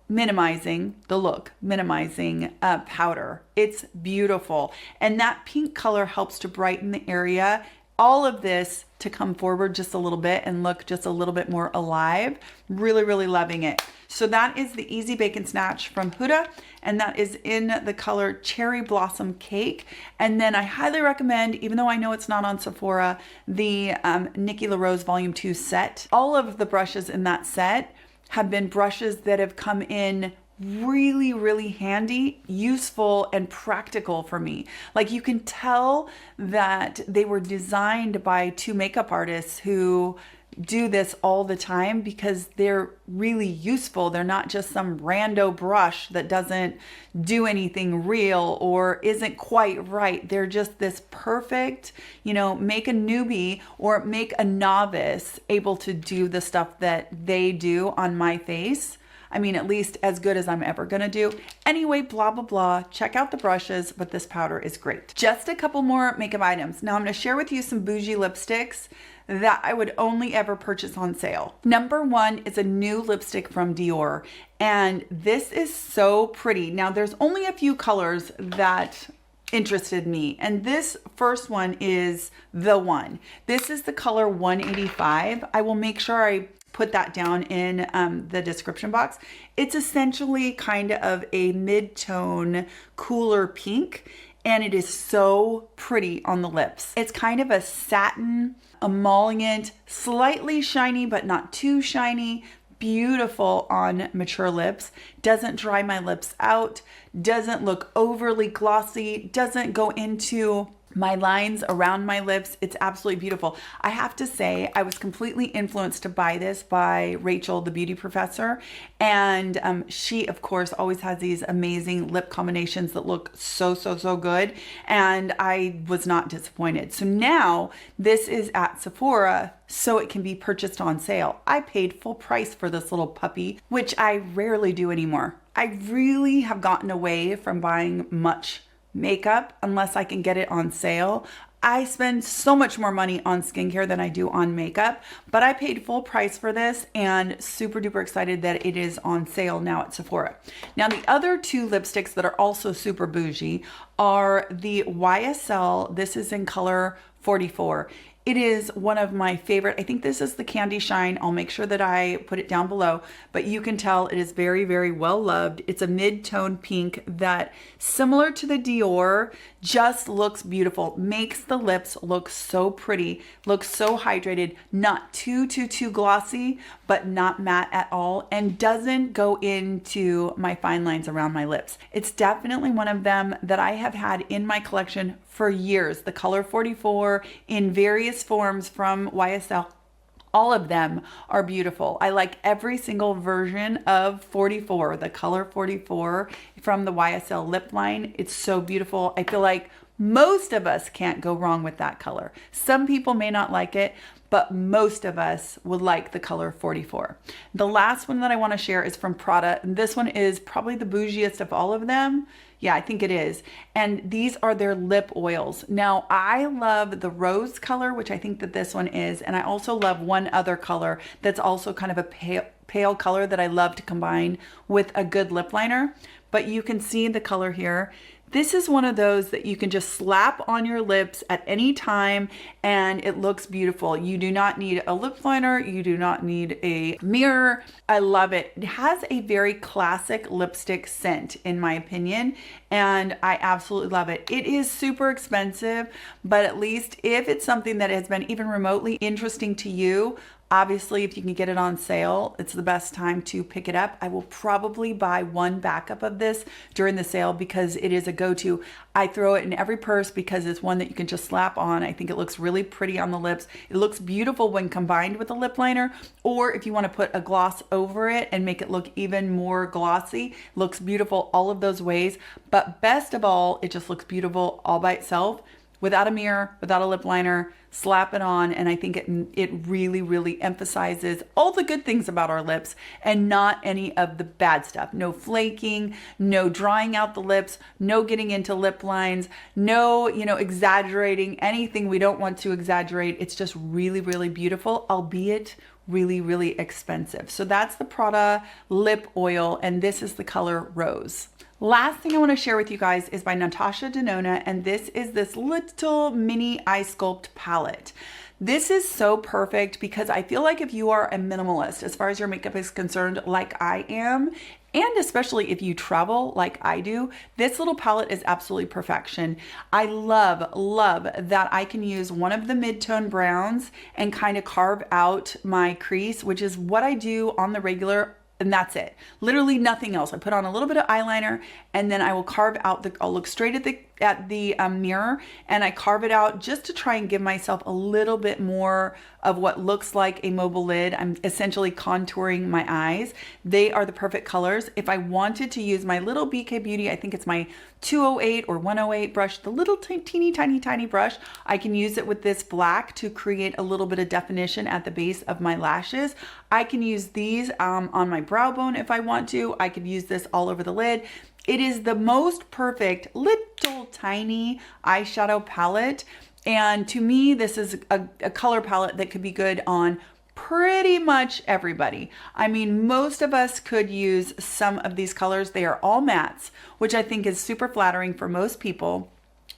[SPEAKER 1] minimizing the look, minimizing powder. It's beautiful. And that pink color helps to brighten the area. All of this to come forward just a little bit and look just a little bit more alive. Really, really loving it. So that is the Easy Bake and Snatch from Huda, and that is in the color Cherry Blossom Cake. And then I highly recommend, even though I know it's not on Sephora, the Nikki LaRose Volume 2 set. All of the brushes in that set have been brushes that have come in really, really handy, useful, and practical for me. Like, you can tell that they were designed by two makeup artists who do this all the time because they're really useful. They're not just some rando brush that doesn't do anything real or isn't quite right. They're just this perfect, you know, make a newbie or make a novice able to do the stuff that they do on my face. I mean, at least as good as I'm ever gonna do. Anyway, blah, blah, blah. Check out the brushes, but this powder is great. Just a couple more makeup items. Now I'm gonna share with you some bougie lipsticks that I would only ever purchase on sale. Number one is a new lipstick from Dior, and this is so pretty. Now there's only a few colors that interested me, and this first one is the one. This is the color 185. I will make sure I put that down in the description box. It's essentially kind of a mid-tone, cooler pink, and it is so pretty on the lips. It's kind of a satin, emollient, slightly shiny, but not too shiny. Beautiful on mature lips. Doesn't dry my lips out. Doesn't look overly glossy. Doesn't go into my lines around my lips. It's absolutely beautiful. I have to say, I was completely influenced to buy this by Rachel, the beauty professor. And she, of course, always has these amazing lip combinations that look so, so, so good. And I was not disappointed. So now this is at Sephora, so it can be purchased on sale. I paid full price for this little puppy, which I rarely do anymore. I really have gotten away from buying much makeup unless I can get it on sale. I spend so much more money on skincare than I do on makeup, but I paid full price for this and super duper excited that it is on sale now at Sephora. Now the other two lipsticks that are also super bougie are the YSL. This is in color 44. It is one of my favorite. I think this is the Candy Shine. I'll make sure that I put it down below, but you can tell it is very, very well loved. It's a mid-tone pink that, similar to the Dior, just looks beautiful. Makes the lips look so pretty, looks so hydrated, not too glossy, but not matte at all, and doesn't go into my fine lines around my lips. It's definitely one of them that I have had in my collection for years. The color 44 in various forms from YSL. All of them are beautiful. I like every single version of 44, the color 44 from the YSL lip line. It's so beautiful. I feel like most of us can't go wrong with that color. Some people may not like it, but most of us would like the color 44. The last one that I want to share is from Prada, and this one is probably the bougiest of all of them. Yeah, I think it is. And these are their lip oils. Now, I love the rose color, which I think that this one is, and I also love one other color that's also kind of a pale color that I love to combine with a good lip liner. But you can see the color here. This is one of those that you can just slap on your lips at any time and it looks beautiful. You do not need a lip liner. You do not need a mirror. I love it. It has a very classic lipstick scent in my opinion, and I absolutely love it. It is super expensive, but at least if it's something that has been even remotely interesting to you, obviously, if you can get it on sale, it's the best time to pick it up. I will probably buy one backup of this during the sale because it is a go-to. I throw it in every purse because it's one that you can just slap on. I think it looks really pretty on the lips. It looks beautiful when combined with a lip liner, or if you want to put a gloss over it and make it look even more glossy, it looks beautiful all of those ways. But best of all, it just looks beautiful all by itself, without a mirror, without a lip liner. Slap it on, and I think it really, really emphasizes all the good things about our lips and not any of the bad stuff. No flaking, no drying out the lips, no getting into lip lines, no, exaggerating anything we don't want to exaggerate. It's just really, really beautiful, albeit really, really expensive. So that's the Prada lip oil, and this is the color Rose. Last thing I want to share with you guys is by Natasha Denona, and this is this little mini eye sculpt palette. This is so perfect because I feel like if you are a minimalist as far as your makeup is concerned, like I am, and especially if you travel like I do, this little palette is absolutely perfection. I love that I can use one of the mid-tone browns and kind of carve out my crease, which is what I do on the regular. And that's it. Literally nothing else. I put on a little bit of eyeliner and then I will carve out I'll look straight at the mirror and I carve it out just to try and give myself a little bit more of what looks like a mobile lid. I'm essentially contouring my eyes. They are the perfect colors. If I wanted to use my little BK Beauty, I think it's my 208 or 108 brush, the little teeny tiny brush, I can use it with this black to create a little bit of definition at the base of my lashes. I can use these on my brow bone if I want to. I could use this all over the lid. It is the most perfect little tiny eyeshadow palette. And to me, this is a color palette that could be good on pretty much everybody. I mean, most of us could use some of these colors. They are all mattes, which I think is super flattering for most people.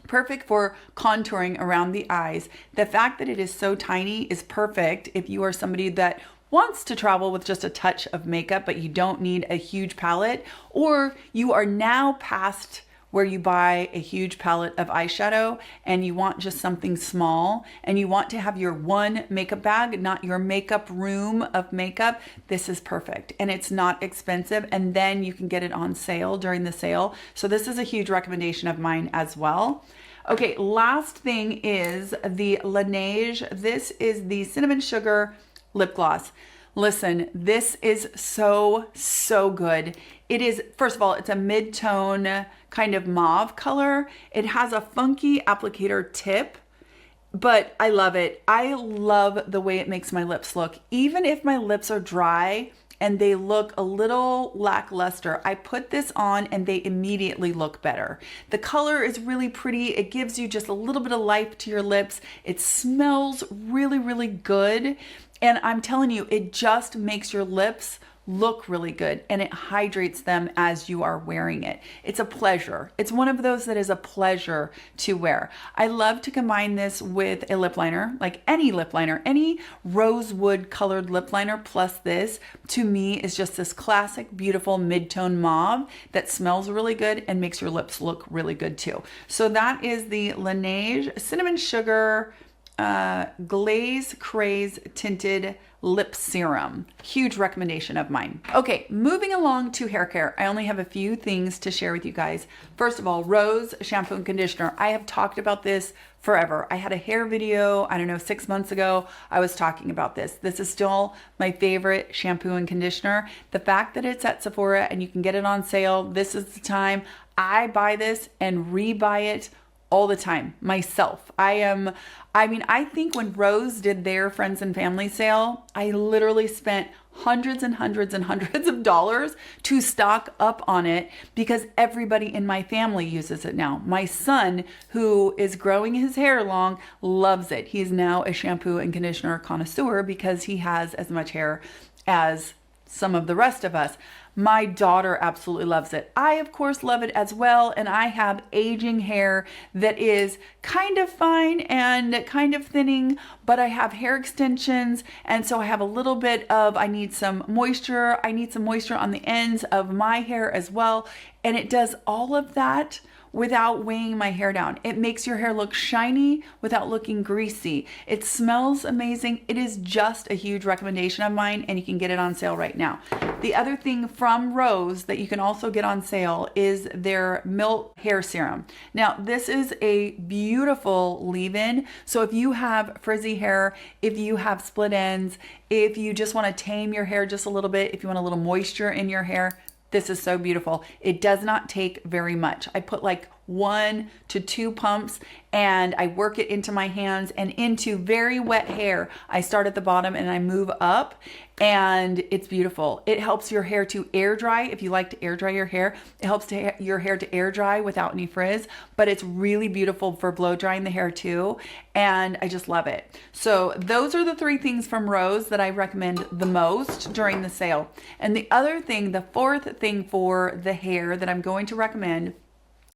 [SPEAKER 1] Perfect for contouring around the eyes. The fact that it is so tiny is perfect if you are somebody that wants to travel with just a touch of makeup, but you don't need a huge palette, or you are now past where you buy a huge palette of eyeshadow and you want just something small and you want to have your one makeup bag, not your makeup room of makeup. This is perfect and it's not expensive, and then you can get it on sale during the sale. So this is a huge recommendation of mine as well. Okay, last thing is the Laneige. This is the Cinnamon Sugar lip gloss. Listen, this is so good. It is, first of all, it's a mid-tone kind of mauve color. It has a funky applicator tip, but I love it. I love the way it makes my lips look. Even if my lips are dry and they look a little lackluster, I put this on and they immediately look better. The color is really pretty. It gives you just a little bit of life to your lips. It smells really, really good. And I'm telling you, it just makes your lips look really good and it hydrates them as you are wearing it. It's a pleasure. It's one of those that is a pleasure to wear. I love to combine this with a lip liner, like any lip liner, any rosewood colored lip liner plus this, to me, is just this classic, beautiful mid-tone mauve that smells really good and makes your lips look really good too. So that is the Laneige Cinnamon Sugar Glaze Craze Tinted Lip Serum. Huge recommendation of mine. Okay, moving along to hair care. I only have a few things to share with you guys. First of all, Rose shampoo and conditioner. I have talked about this forever. I had a hair video, I don't know, 6 months ago. I was talking about this. This is still my favorite shampoo and conditioner. The fact that it's at Sephora and you can get it on sale, this is the time. I buy this and rebuy it all the time myself. I think when Rose did their friends and family sale, I literally spent hundreds and hundreds and hundreds of dollars to stock up on it because everybody in my family uses it now. My son, who is growing his hair long, loves it. He's now a shampoo and conditioner connoisseur because he has as much hair as some of the rest of us. My daughter absolutely loves it. I, of course, love it as well. And I have aging hair that is kind of fine and kind of thinning, but I have hair extensions. And so I have a little bit of, I need some moisture. I need some moisture on the ends of my hair as well. And it does all of that without weighing my hair down. It makes your hair look shiny without looking greasy. It smells amazing. It is just a huge recommendation of mine, and you can get it on sale right now. The other thing from Rose that you can also get on sale is their Milk Hair Serum. Now, this is a beautiful leave-in. So if you have frizzy hair, if you have split ends, if you just want to tame your hair just a little bit, if you want a little moisture in your hair, this is so beautiful. It does not take very much. I put like 1 to 2 pumps and I work it into my hands and into very wet hair. I start at the bottom and I move up, and it's beautiful. It helps your hair to air dry. If you like to air dry your hair, it helps your hair to air dry without any frizz, but it's really beautiful for blow drying the hair too. And I just love it. So those are the 3 things from Rose that I recommend the most during the sale. And the other thing, the 4th thing for the hair that I'm going to recommend,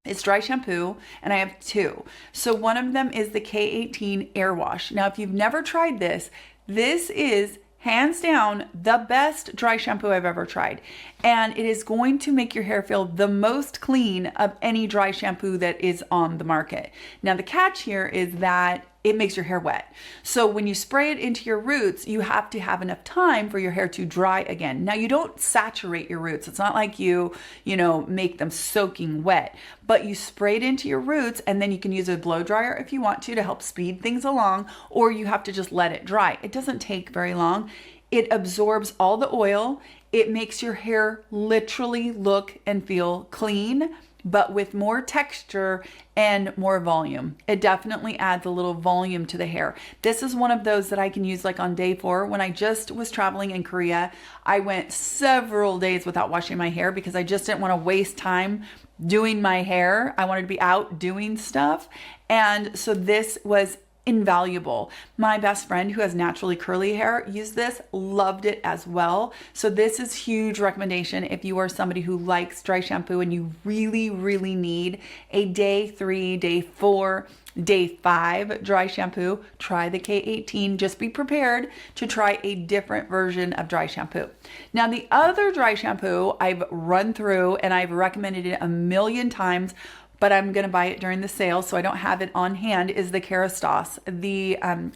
[SPEAKER 1] it's dry shampoo, and I have 2. So one of them is the K18 Air Wash. Now, if you've never tried this, this is hands down the best dry shampoo I've ever tried. And it is going to make your hair feel the most clean of any dry shampoo that is on the market. Now, the catch here is that it makes your hair wet. So when you spray it into your roots, you have to have enough time for your hair to dry again. Now, you don't saturate your roots. It's not like you make them soaking wet, but you spray it into your roots, and then you can use a blow dryer if you want to help speed things along, or you have to just let it dry. It doesn't take very long. It absorbs all the oil. It makes your hair literally look and feel clean, but with more texture and more volume. It definitely adds a little volume to the hair. This is one of those that I can use like on day 4. When I just was traveling in Korea, I went several days without washing my hair because I just didn't want to waste time doing my hair. I wanted to be out doing stuff. And so this was invaluable. My best friend who has naturally curly hair used this, loved it as well. So this is huge recommendation if you are somebody who likes dry shampoo and you really, really need a day 3, day 4, day 5 dry shampoo. Try the K18. Just be prepared to try a different version of dry shampoo. Now, the other dry shampoo I've run through and I've recommended it a million times, but I'm going to buy it during the sale, so I don't have it on hand, is the Kerastase.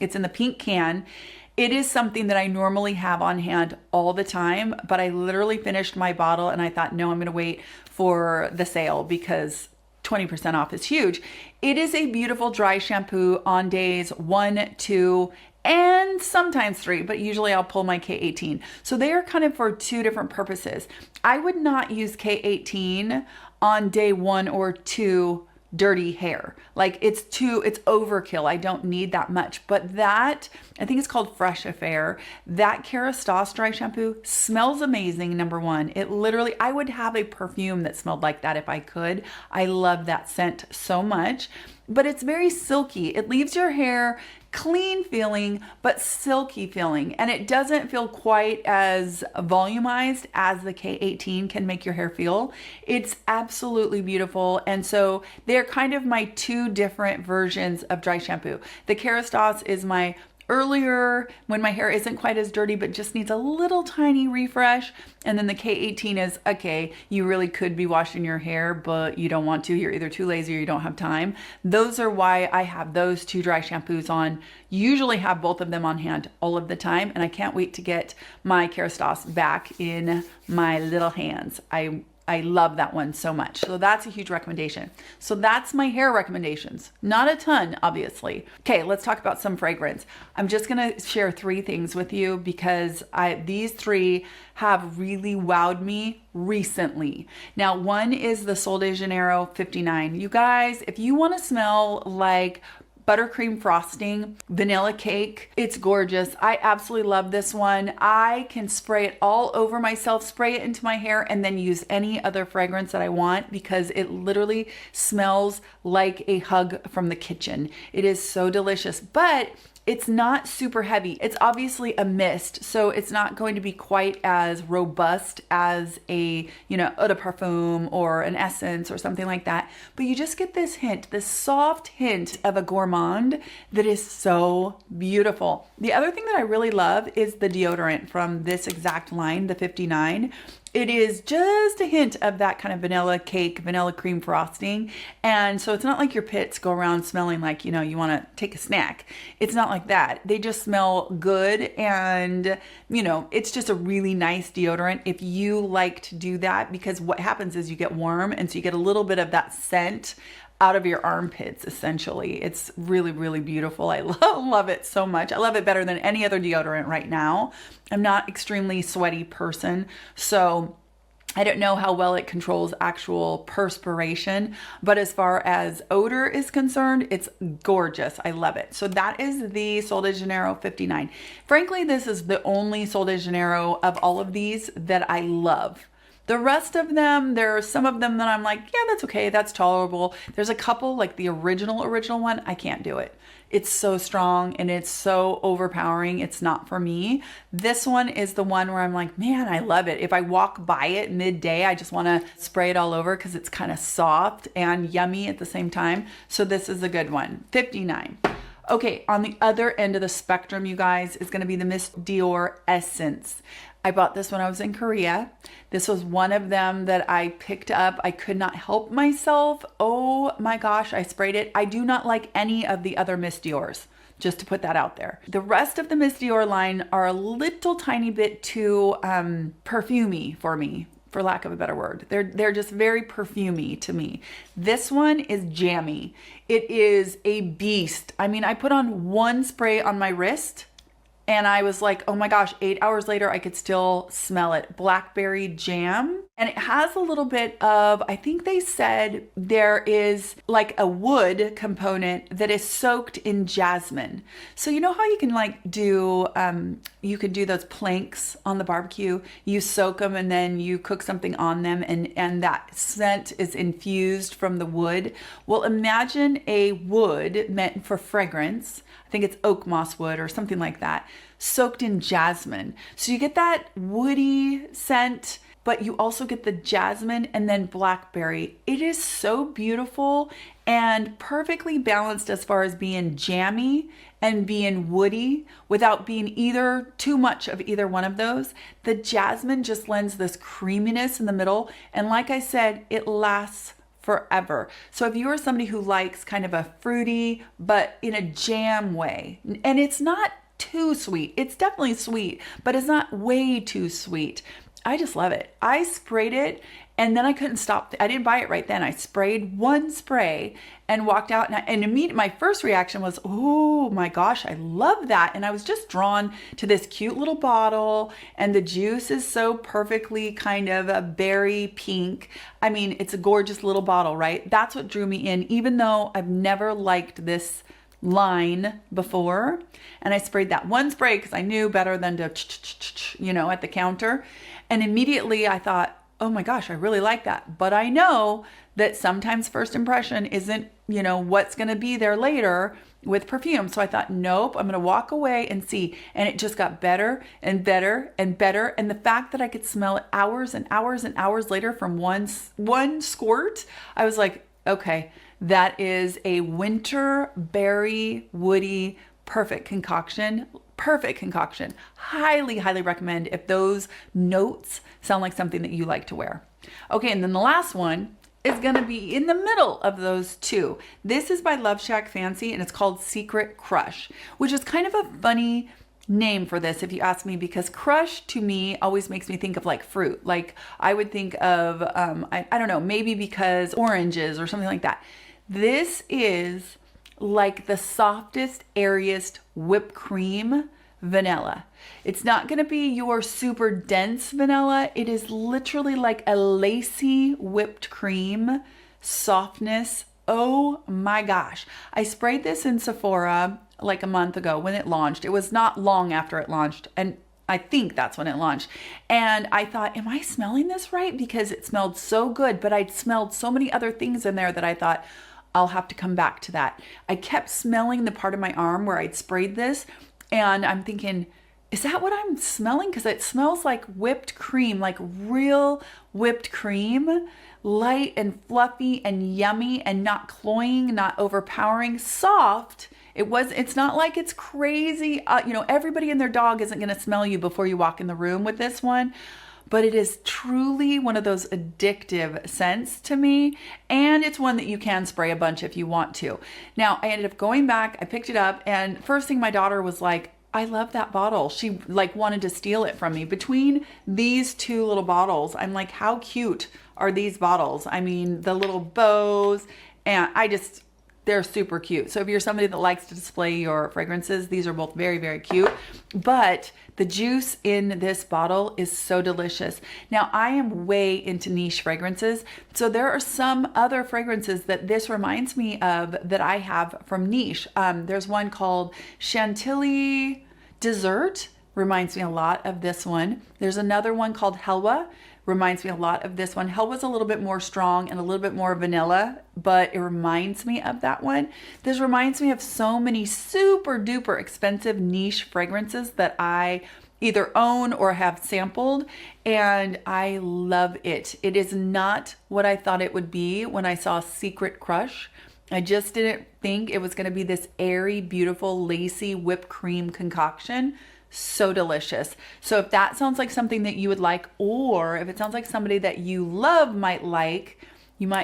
[SPEAKER 1] It's in the pink can. It is something that I normally have on hand all the time, but I literally finished my bottle and I thought, no, I'm going to wait for the sale because 20% off is huge. It is a beautiful dry shampoo on days 1, 2, and sometimes 3, but usually I'll pull my K18. So they are kind of for 2 different purposes. I would not use K18 on day 1 or 2 dirty hair. Like it's overkill. I don't need that much. But that, I think it's called Fresh Affair. That Kerastase dry shampoo smells amazing, number 1. It literally, I would have a perfume that smelled like that if I could. I love that scent so much. But it's very silky. It leaves your hair clean feeling, but silky feeling. And it doesn't feel quite as volumized as the K18 can make your hair feel. It's absolutely beautiful. And so they're kind of my 2 different versions of dry shampoo. The Kerastase is my earlier, when my hair isn't quite as dirty but just needs a little tiny refresh. And then the K18 is, okay, you really could be washing your hair, but you don't want to. You're either too lazy or you don't have time. Those are why I have those 2 dry shampoos on. Usually have both of them on hand all of the time, and I can't wait to get my Kerastase back in my little hands. I love that one so much. So that's a huge recommendation. So that's my hair recommendations. Not a ton, obviously. Okay, let's talk about some fragrance. I'm just gonna share 3 things with you because these 3 have really wowed me recently. Now, one is the Sol de Janeiro 59. You guys, if you wanna smell like buttercream frosting, vanilla cake. It's gorgeous. I absolutely love this one. I can spray it all over myself, spray it into my hair, and then use any other fragrance that I want because it literally smells like a hug from the kitchen. It is so delicious, but It's not super heavy. It's obviously a mist, so it's not going to be quite as robust as a, eau de parfum or an essence or something like that. But you just get this hint, this soft hint of a gourmand that is so beautiful. The other thing that I really love is the deodorant from this exact line, the 59. It is just a hint of that kind of vanilla cake, vanilla cream frosting. And so it's not like your pits go around smelling like, you want to take a snack. It's not like that. They just smell good. And, it's just a really nice deodorant if you like to do that, because what happens is you get warm. And so you get a little bit of that scent out of your armpits, essentially. It's really, really beautiful. I love it so much. I love it better than any other deodorant right now. I'm not extremely sweaty person, so I don't know how well it controls actual perspiration, but as far as odor is concerned, it's gorgeous. I love it. So that is the Sol de Janeiro 59. Frankly, this is the only Sol de Janeiro of all of these that I love. The rest of them, there are some of them that I'm like, yeah, that's okay, that's tolerable. There's a couple, like the original one, I can't do it. It's so strong and it's so overpowering. It's not for me. This one is the one where I'm like, man, I love it. If I walk by it midday, I just want to spray it all over because it's kind of soft and yummy at the same time. So this is a good one. 59. Okay, on the other end of the spectrum, you guys, is going to be the Miss Dior Essence. I bought this when I was in Korea. This was one of them that I picked up. I could not help myself. Oh my gosh, I sprayed it. I do not like any of the other Miss Diors, just to put that out there. The rest of the Miss Dior line are a little tiny bit too perfumey for me, for lack of a better word. They're just very perfumey to me. This one is jammy. It is a beast. I mean, I put on one spray on my wrist and I was like, oh my gosh, 8 hours later, I could still smell it. Blackberry jam. And it has a little bit of, I think they said there is like a wood component that is soaked in jasmine. So you know how you can you could do those planks on the barbecue? You soak them and then you cook something on them and that scent is infused from the wood. Well, imagine a wood meant for fragrance. I think it's oak moss wood or something like that, soaked in jasmine. So you get that woody scent, but you also get the jasmine and then blackberry. It is so beautiful and perfectly balanced as far as being jammy and being woody without being either too much of either one of those. The jasmine just lends this creaminess in the middle. And like I said, it lasts forever. So if you are somebody who likes kind of a fruity, but in a jam way, and it's not too sweet, it's definitely sweet, but it's not way too sweet. I just love it. I sprayed it and then I couldn't stop. I didn't buy it right then. I sprayed one spray and walked out and immediately my first reaction was, oh my gosh, I love that. And I was just drawn to this cute little bottle and the juice is so perfectly kind of a berry pink. I mean, it's a gorgeous little bottle, right? That's what drew me in, even though I've never liked this line before. And I sprayed that one spray because I knew better than to, at the counter. And immediately I thought, oh my gosh, I really like that. But I know that sometimes first impression isn't, what's going to be there later with perfume. So I thought, nope, I'm going to walk away and see. And it just got better and better and better. And the fact that I could smell it hours and hours and hours later from one squirt, I was like, okay, that is a winter berry woody perfect concoction. Perfect concoction. Highly, highly recommend if those notes sound like something that you like to wear. Okay, and then the last one is gonna be in the middle of those two. This is by Love Shack Fancy and it's called Secret Crush, which is kind of a funny name for this if you ask me, because crush to me always makes me think of like fruit. Like I would think of, I don't know, maybe because oranges or something like that. This is like the softest, airiest whipped cream vanilla. It's not going to be your super dense vanilla. It is literally like a lacy whipped cream softness. Oh my gosh. I sprayed this in Sephora like a month ago when it launched. It was not long after it launched, and I think that's when it launched. And I thought, am I smelling this right? Because it smelled so good, but I'd smelled so many other things in there that I thought, I'll have to come back to that. I kept smelling the part of my arm where I'd sprayed this, and I'm thinking, is that what I'm smelling? Because it smells like whipped cream, like real whipped cream, light and fluffy and yummy and not cloying, not overpowering, soft. It's not like it's crazy. You know, everybody and their dog isn't going to smell you before you walk in the room with this one. But it is truly one of those addictive scents to me. And it's one that you can spray a bunch if you want to. Now, I ended up going back, I picked it up, and first thing my daughter was like, I love that bottle. She like wanted to steal it from me. Between these two little bottles, I'm like, how cute are these bottles? I mean, the little bows, and they're super cute. So if you're somebody that likes to display your fragrances, these are both very, very cute. But the juice in this bottle is so delicious. Now, I am way into niche fragrances. So there are some other fragrances that this reminds me of that I have from niche. There's one called Chantilly Dessert. Reminds me a lot of this one. There's another one called Helwa. Reminds me a lot of this one. Helwa's a little bit more strong and a little bit more vanilla, but it reminds me of that one. This reminds me of so many super duper expensive niche fragrances that I either own or have sampled, and I love it. It is not what I thought it would be when I saw Secret Crush. I just didn't think it was going to be this airy, beautiful, lacy whipped cream concoction. So delicious. So if that sounds like something that you would like, or if it sounds like somebody that you love might like,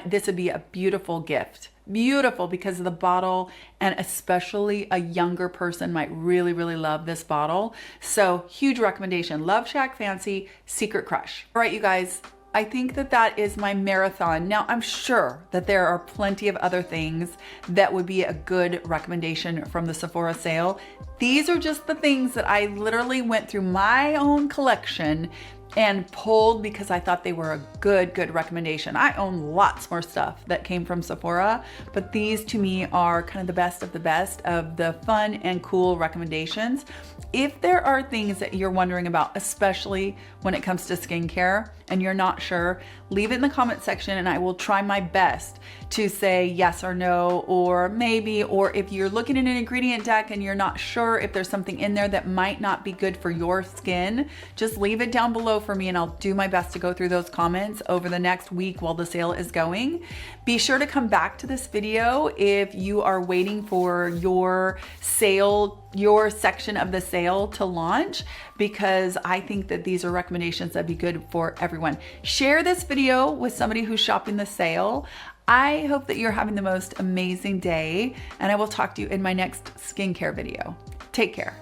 [SPEAKER 1] this would be a beautiful gift. Beautiful because of the bottle, and especially a younger person might really, really love this bottle. So huge recommendation. Love Shack Fancy Secret Crush. All right, you guys, I think that is my marathon. Now, I'm sure that there are plenty of other things that would be a good recommendation from the Sephora sale. These are just the things that I literally went through my own collection and pulled because I thought they were a good recommendation. I own lots more stuff that came from Sephora, but these to me are kind of the best of the fun and cool recommendations. If there are things that you're wondering about, especially when it comes to skincare and you're not sure, leave it in the comment section and I will try my best to say yes or no, or maybe, or if you're looking at an ingredient deck and you're not sure if there's something in there that might not be good for your skin, just leave it down below for me and I'll do my best to go through those comments over the next week while the sale is going. Be sure to come back to this video if you are waiting for your sale, your section of the sale to launch, because I think that these are recommendations that'd be good for everyone. Share this video with somebody who's shopping the sale. I hope that you're having the most amazing day, and I will talk to you in my next skincare video. Take care.